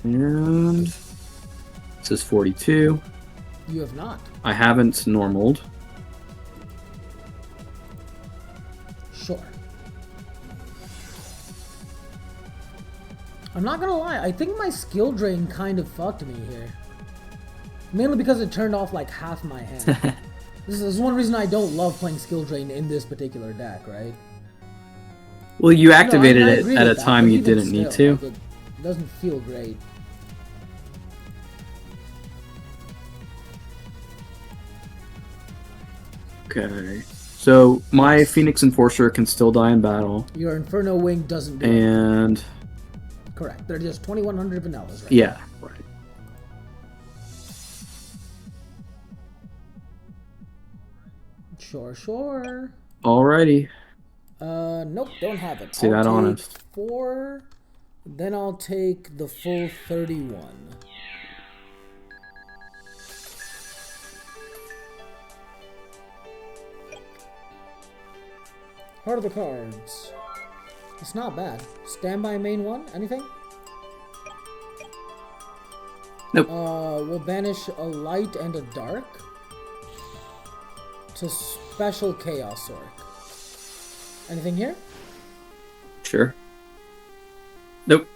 And this is 42. You have not. I haven't normaled. Sure. I'm not gonna lie, I think my skill drain kind of fucked me here. Mainly because it turned off like half my hand. This is one reason I don't love playing skill drain in this particular deck, right? Well, you activated it at a time you didn't need to. Like, it doesn't feel great. Okay. So my Phoenix Enforcer can still die in battle. Your Inferno Wing doesn't do and it. Correct. They're just 2100 vanillas, right? Yeah, right. Sure. Alrighty. Nope, don't have it. See that on it. 4, then I'll take the full 31. Part of the cards. It's not bad. Standby main one. Anything? Nope. We'll banish a light and a dark to special Chaos Orc. Anything here? Sure. Nope.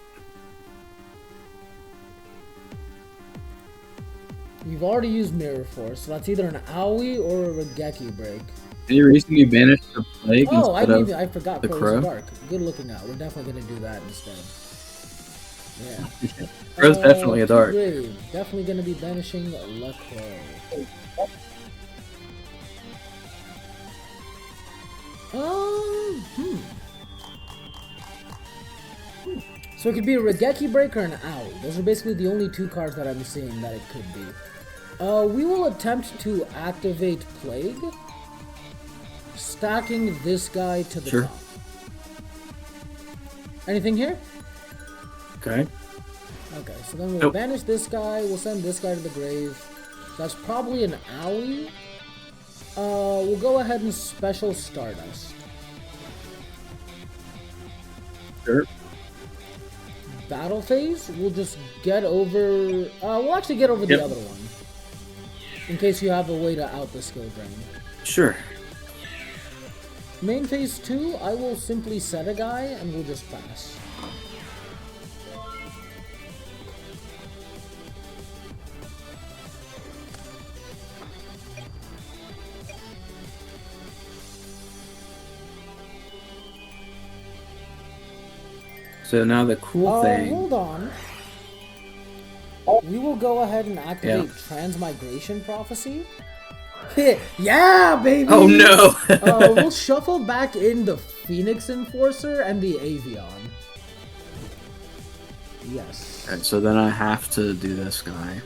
You've already used Mirror Force, so that's either an Owie or a Regeki break. Any reason you banished the plague instead I forgot the Frozen crow? Dark. Good looking out. We're definitely gonna do that instead. Yeah. Crow's definitely a dark. Grave. Definitely gonna be banishing Le Crow. So it could be a Regeki break or an Owie. Those are basically the only two cards that I'm seeing that it could be. We will attempt to activate Plague, stacking this guy to the top. Anything here? Okay. Okay, so then we'll banish this guy, we'll send this guy to the grave. That's probably an Owie. We'll go ahead and special Stardust. Sure. Battle phase, we'll just get over... we'll actually get over the other one. In case you have a way to out the skill drain. Sure. Main phase 2, I will simply set a guy and we'll just pass. So now the cool thing... Hold on. We will go ahead and activate Transmigration Prophecy. Yeah, baby! Oh no! We'll shuffle back in the Phoenix Enforcer and the Avion. Yes. Okay, so then I have to do this guy.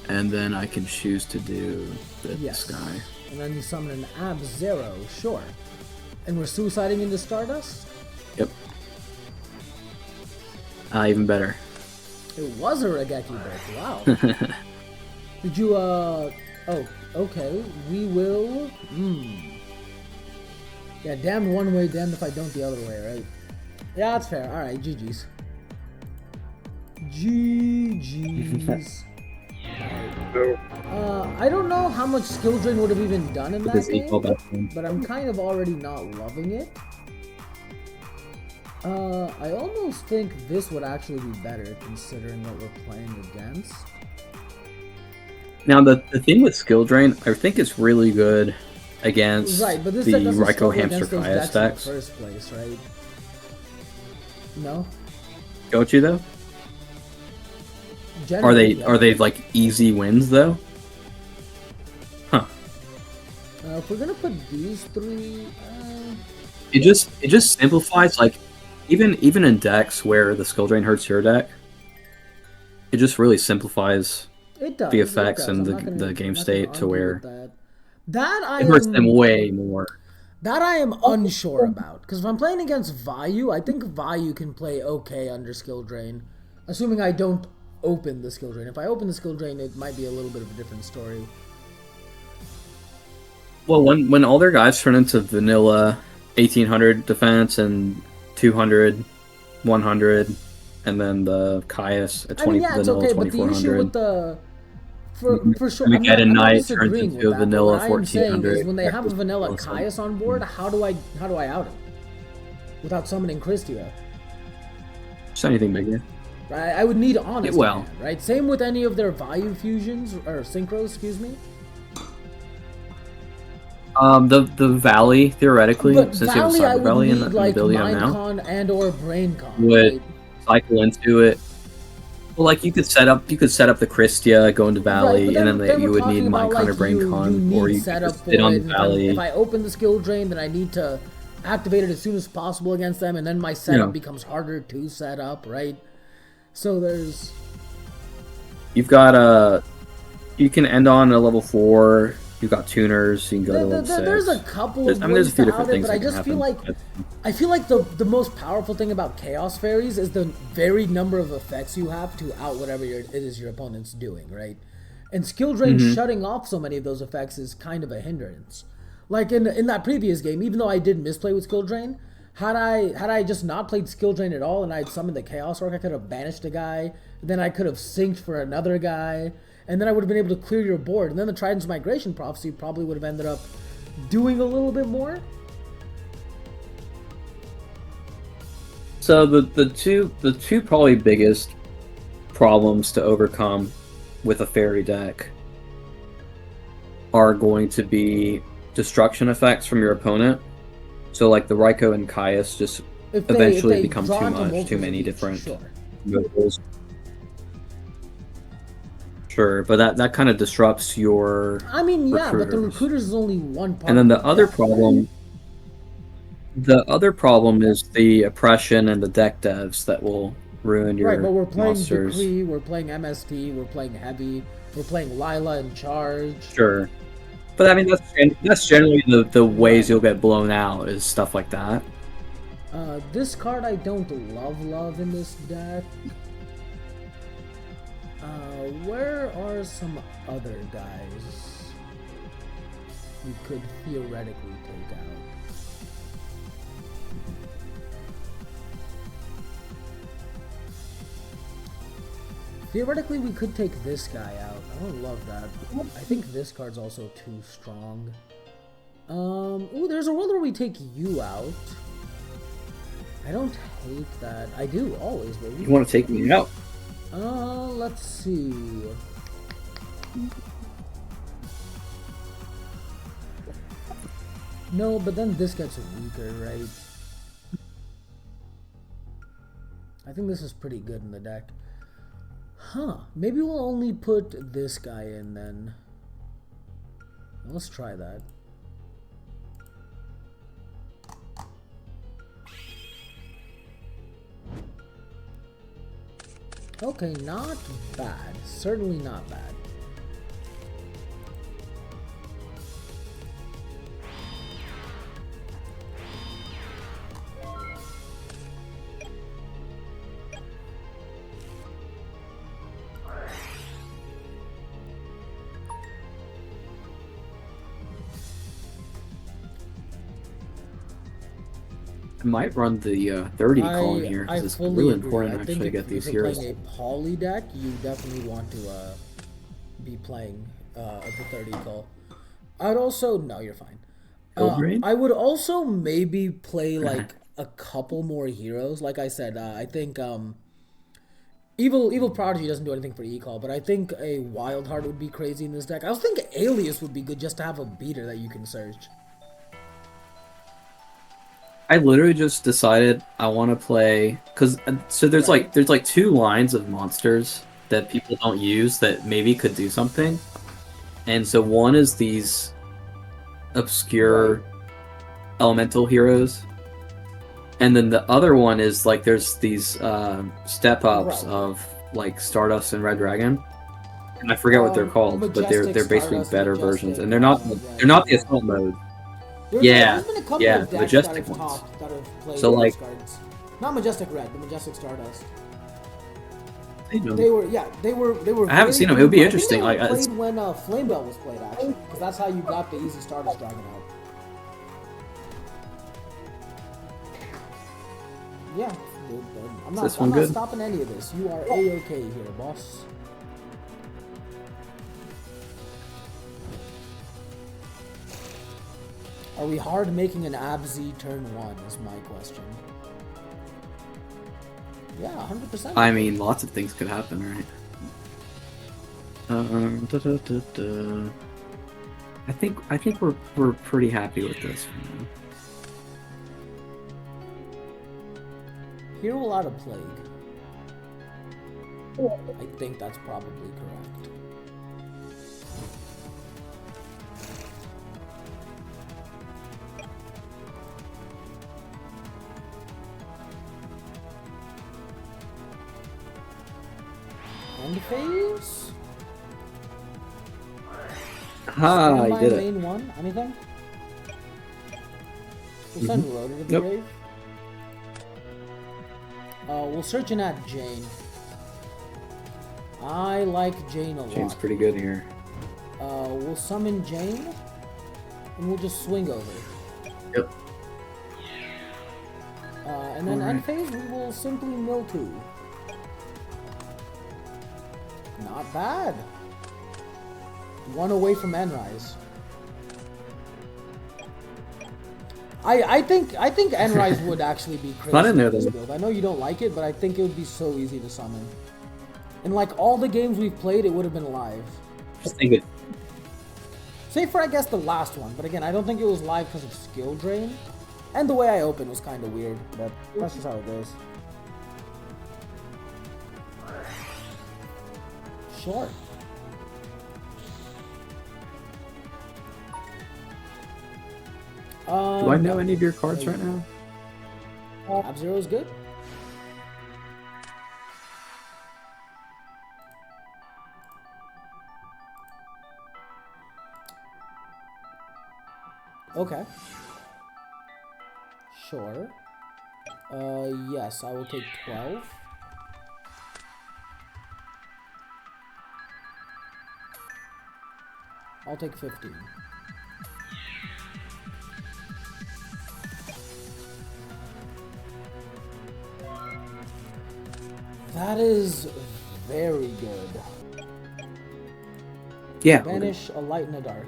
And then I can choose to do this guy. And then you summon an Ab-Zero, sure. And we're suiciding into Stardust? Yep. Even better. It was a Regeki break, wow. Did you, oh, okay. We will, Yeah, damned one way, damned if I don't the other way, right? Yeah, that's fair. Alright, GG's. GG's. I don't know how much skill drain would have even done in that game, but I'm kind of already not loving it. I almost think this would actually be better considering what we're playing against. Now the thing with skill drain, I think it's really good against but this the deck doesn't Raikou struggle Hamster against those Kaya decks in stacks. the first place, right? No? Don't you though? Generally, Are they like easy wins though? Huh. If we're gonna put these three, It just simplifies, like even in decks where the skill drain hurts your deck, it just really simplifies it does, the effects and the game state to where it hurts them way more. That I am unsure about, because if I'm playing against Vayu, I think Vayu can play okay under skill drain, assuming I don't open the skill drain. If I open the skill drain, it might be a little bit of a different story. Well, when all their guys turn into vanilla 1800 defense and 200, 100, and then the Caius at 20 vanilla it's okay, 2400. But the issue with the for sure, Armageddon Knight turns disagreeing into with that, vanilla but what I'm saying 1400. is when they have a vanilla Caius on board, how do I out it without summoning Christia? Just anything bigger. Right, I would need Honest well. Man, right? Same with any of their Vayu fusions or synchros, excuse me. The Valley theoretically, But since Valley, you I have Cyber would Valley need and the like ability you have now, Mindcon and or BrainCon. would Right? cycle into it. Well, like you could set up the Christia, go into Valley, Right, and then we're you would need talking about, Mindcon or BrainCon, or you could setup just sit on the for it, and Valley. if I open the skill drain, then I need to activate it as soon as possible against them, and then my setup becomes harder to set up, right? So there's... You've got you can end on a level 4. You've got tuners. You can go to level 6. There's a couple of there's a few different things. but I just feel like the most powerful thing about Chaos Fairies is the varied number of effects you have to out whatever it is your opponent's doing, right? And skill drain shutting off so many of those effects is kind of a hindrance. Like in that previous game, even though I did misplay with skill drain, had I just not played skill drain at all and I'd summoned the chaos orc, I could have banished a guy, then I could have synced for another guy, and then I would have been able to clear your board, and then the Trident's Migration Prophecy probably would have ended up doing a little bit more. So the two probably biggest problems to overcome with a fairy deck are going to be destruction effects from your opponent. So like the Raikou and Caius just eventually become too much, too many different moves. Sure, but that kind of disrupts your. I mean, yeah, but the recruiters is only one part. And then the other problem. The other problem is the oppression and the deck devs that will ruin your right, but we're playing monsters. Decree, we're playing MST, we're playing Heavy, we're playing Lila in Charge. Sure. But I mean, that's generally the ways you'll get blown out, is stuff like that. This card I don't love in this deck. Where are some other guys we could theoretically take out? Theoretically, we could take this guy out. I don't love that. I think this card's also too strong. Ooh, there's a world where we take you out. I don't hate that. I do, always, baby. You want to take me out? Let's see. No, but then this gets weaker, right? I think this is pretty good in the deck. Huh, maybe we'll only put this guy in then. Let's try that. Okay, not bad. Certainly not bad. I might run the 30 column here, because it's really important actually to get these heroes. If you're playing a poly deck, you definitely want to be playing the 30 call. I'd also... No, you're fine. I would also maybe play like a couple more heroes. Like I said, I think Evil Prodigy doesn't do anything for E-Call, but I think a Wild Heart would be crazy in this deck. I also think Alias would be good just to have a beater that you can search. I literally just decided I want to play, because so there's like two lines of monsters that people don't use that maybe could do something, and so one is these obscure elemental heroes, and then the other one is like there's these step ups of like Stardust and Red Dragon, and I forget what they're called, but they're basically better versions, and they're not the assault mode. There's been a couple of decks Majestic that ones. That have played so like, cards. Not Majestic Red, the Majestic Stardust. They were. I haven't seen them. It would be interesting. Like played when Flame Bell was played, actually, because that's how you got the easy Stardust Dragon out. Yeah, dude, I'm not stopping any of this. You are A-okay here, boss. Are we hard making an Abzi turn 1 is my question. Yeah, 100%. I mean, lots of things could happen, right? I think we're pretty happy with this for now. Hero out of Plague. I think that's probably correct. End phase? Ah, I did it. Main one? Anything? We'll send Rhoda to the grave. We'll search in at Jane. I like Jane a lot. Jane's pretty good here. We'll summon Jane. and we'll just swing over. Yep. And then end phase, we will simply mill 2. Not bad. 1 away from end rise. I think end rise would actually be crazy. I didn't know this that. build. I know you don't like it, but I think it would be so easy to summon. In like all the games we've played, it would have been live. Just think it. Save for I guess the last one, but again, I don't think it was live because of skill drain. And the way I opened was kind of weird, but that's just how it goes. Sure. Do I know any of your cards right now? Ab-Zero is good. Okay. Sure. Yes, I will take 12. I'll take 15. That is very good. Yeah. Banish a light and a dark.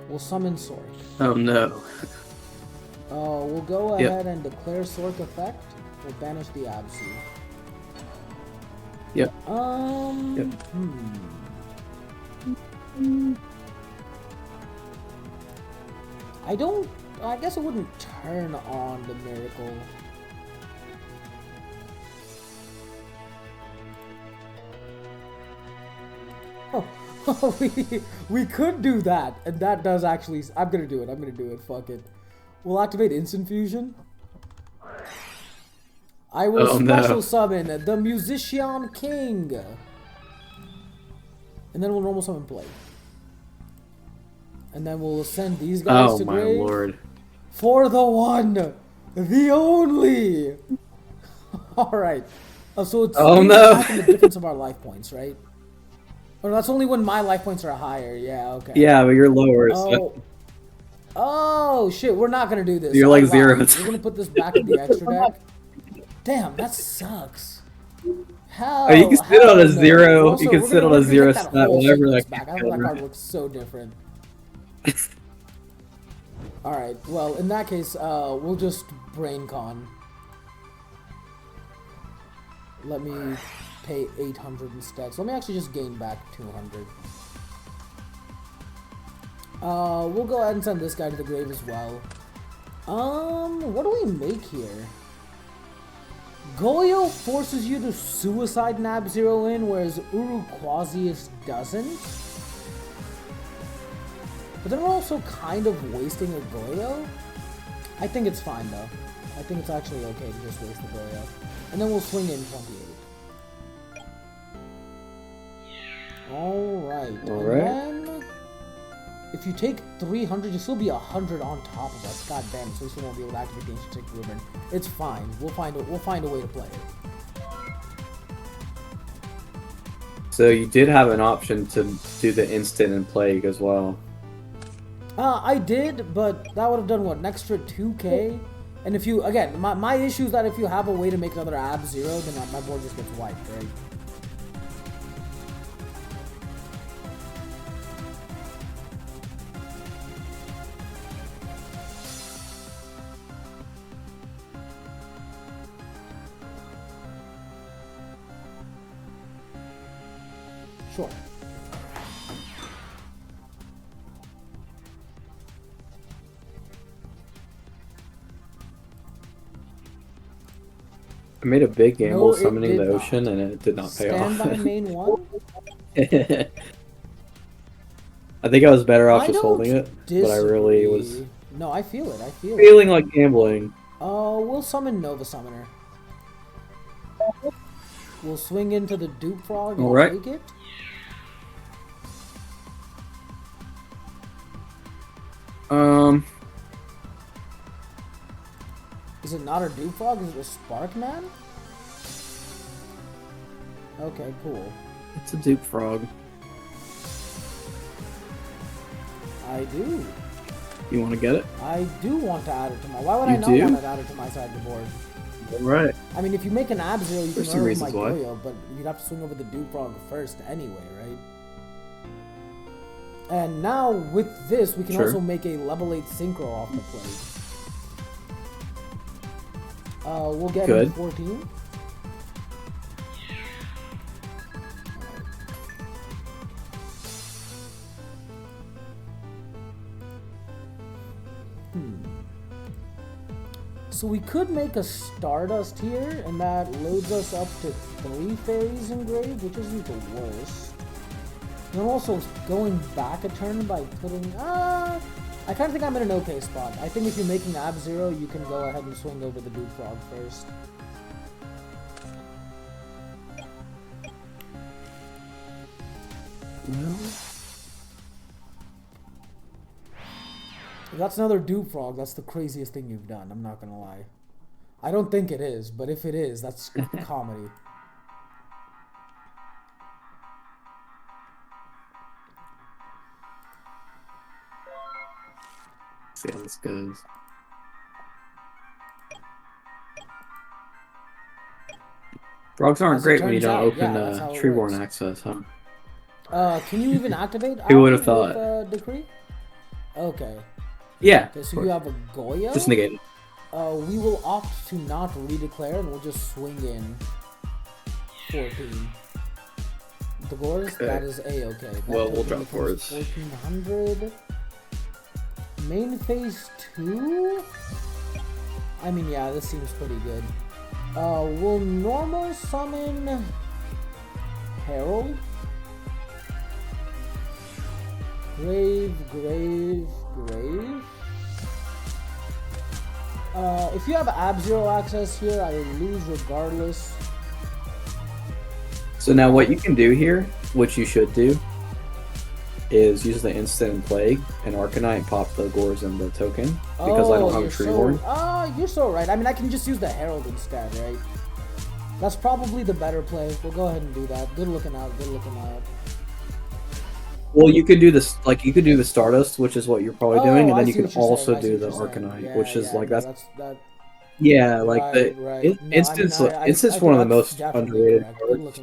We'll summon Sork. Oh no. We'll go ahead and declare Sork effect. We'll banish the Absu. Yep. Yep. I guess I wouldn't turn on the miracle. Oh, we could do that, and that does actually. I'm gonna do it. Fuck it. We'll activate Instant Fusion. I will special summon the Musician King, and then we'll normal summon Blade, and then we'll send these guys to grave. Oh my lord! For the one, the only. All right. So it's back in the difference of our life points, right? Oh, that's only when my life points are higher. Yeah, okay. Yeah, but you're lower. Oh shit, we're not gonna do this. You're like zeros. We're gonna put this back in the extra deck. Damn, that sucks. Hell, you can sit on a zero. Also, you can sit on a zero stat whenever that back. I hope that card looks so different. Alright, well, in that case, we'll just brain con. Let me pay 800 instead. So let me actually just gain back 200. We'll go ahead and send this guy to the grave as well. What do we make here? Goyo forces you to suicide an Ab-Zero in, whereas Uruquazius doesn't. But then we're also kind of wasting a Goyo. I think it's fine though. I think it's actually okay to just waste the Goyo. And then we'll swing in 28. Alright. Then, if you take 300, you'll still be 100 on top of us. God damn, so we still won't be able to activate the Ancient Sacred Ribbon. It's fine. We'll find a way to play it. So you did have an option to do the instant and plague as well. I did, but that would have done what, an extra 2k? And if you, again, my issue is that if you have a way to make another Ab-Zero, then my board just gets wiped, right? Sure. I made a big gamble summoning the ocean, and it did not pay off. Stand by main one? I think I was better off just holding it, but I really was. No, I feel it. Feeling like gambling. We'll summon Nova Summoner. We'll swing into the Dupe Frog and take it. Is it not a Dupe Frog? Is it a Spark Man? Okay, cool. It's a Dupe Frog. I do. You want to get it? I do want to add it to my... Why would I not want to add it to my side of the board? Alright. I mean, if you make an ab-zero, you can There's some earn my reasons why. Goyo, but you'd have to swing over the Dewfrog first anyway, right? And now, with this, we can also make a level 8 Synchro off the plate. We'll get him 14. So we could make a Stardust here, and that loads us up to 3 fairies engraved, which isn't the worst. And I'm also going back a turn by putting... I kind of think I'm in an okay spot. I think if you're making ab-zero, you can go ahead and swing over the Dewfrog first. If that's another Dewfrog, that's the craziest thing you've done, I'm not gonna lie. I don't think it is, but if it is, that's comedy. See how this goes. Frogs aren't great when you don't open Treeborn access, huh? Can you even activate Who would have thought? Decree? Okay. Yeah. Okay, so you have a Goyo? Just negate it. We will opt to not redeclare and we'll just swing in 14. The Gores, that is A-okay. Well, we'll drop Gores. 1400. Main phase 2? I mean, yeah, this seems pretty good. We'll normal summon Herald. Grave. If you have ab-zero access here, I lose regardless. So now what you can do here, which you should do, is use the instant and plague and Arcanite, pop the Gores in the token, because I don't have a Treeborn. You're so right. I mean, I can just use the Herald instead, right? That's probably the better play. We'll go ahead and do that. Good looking out. Well, you could do this, like, you could do the Stardust, which is what you're probably doing, and then you can also do the Arcanite, which is like, that's yeah, like Instant's one of the most underrated cards.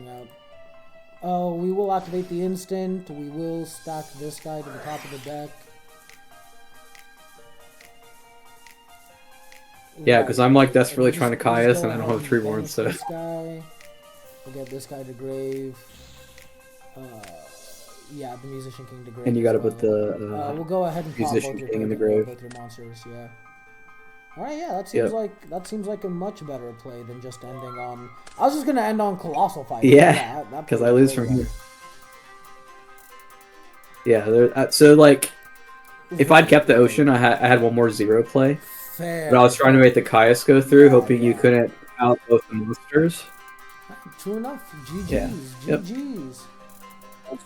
We will activate the instant. We will stack this guy to the top of the deck. Yeah, because I'm like desperately trying to Caius, and I don't have a Treeborn, so. This guy. We'll get this guy to grave. Yeah, the Musician King to grave. And you gotta put the we'll go ahead and Musician King in the grave. Both your monsters, yeah. Alright, yeah, that seems like a much better play than just ending on... I was just gonna end on Colossal Fight. Yeah, because I lose from here. Yeah, so like, if I'd kept the Ocean, I had one more 0 play. Fair. But I was trying to make the Caius go through, hoping you couldn't out both the monsters. True enough. GG's. Yeah. GG's.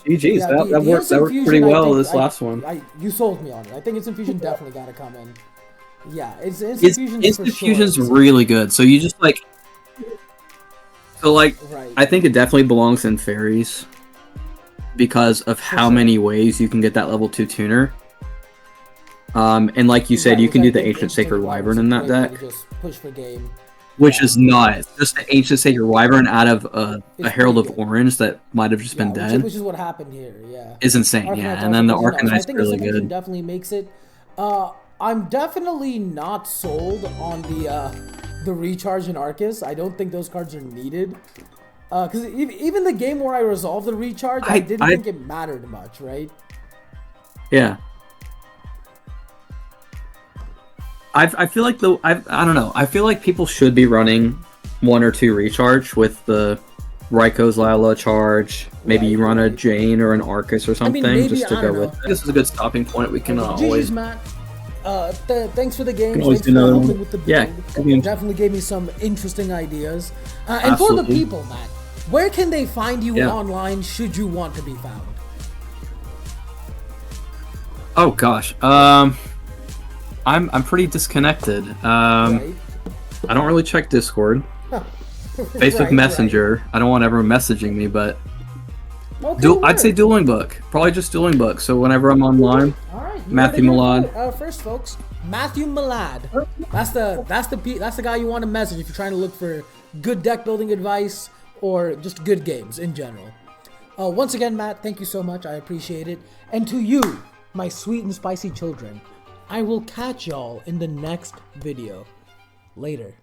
GG's. That worked pretty well, this last one. You sold me on it. I think Instant Fusion definitely got to come in. Yeah, Instant Fusion's really good. So you just like... So like, I think it definitely belongs in Fairies. Because of how many ways you can get that level 2 tuner. And like you said, you can do the Ancient Sacred Wyvern in that deck. Just push for game. Which is not just the Ancient Sacred Wyvern out of a Herald of Orange that might have just been dead. Which is what happened here, yeah. Is insane, yeah. And then the Arcanite's really good. Definitely makes it. I'm definitely not sold on the recharge in Arceus. I don't think those cards are needed. Because even the game where I resolved the recharge, I didn't think it mattered much, right? Yeah. I feel like I don't know. I feel like people should be running 1 or 2 recharge with the Raikou Lala charge. Maybe you run a Jane or an Arcus or something, just to go with it. This is a good stopping point. We can always. Matt. Thanks for the game. Thanks for helping with the build. Yeah, definitely gave me some interesting ideas. And for the people, Matt, where can they find you online? Should you want to be found? Oh gosh. I'm pretty disconnected. I don't really check Discord. Facebook Messenger. I don't want everyone messaging me, but I'd say Dueling Book. Probably just Dueling Book. So whenever I'm online, You Matthew heard it here Milad. first, folks. Matthew Milad. That's the guy you want to message if you're trying to look for good deck building advice or just good games in general. Once again, Matt, thank you so much. I appreciate it. And to you, my sweet and spicy children, I will catch y'all in the next video. Later.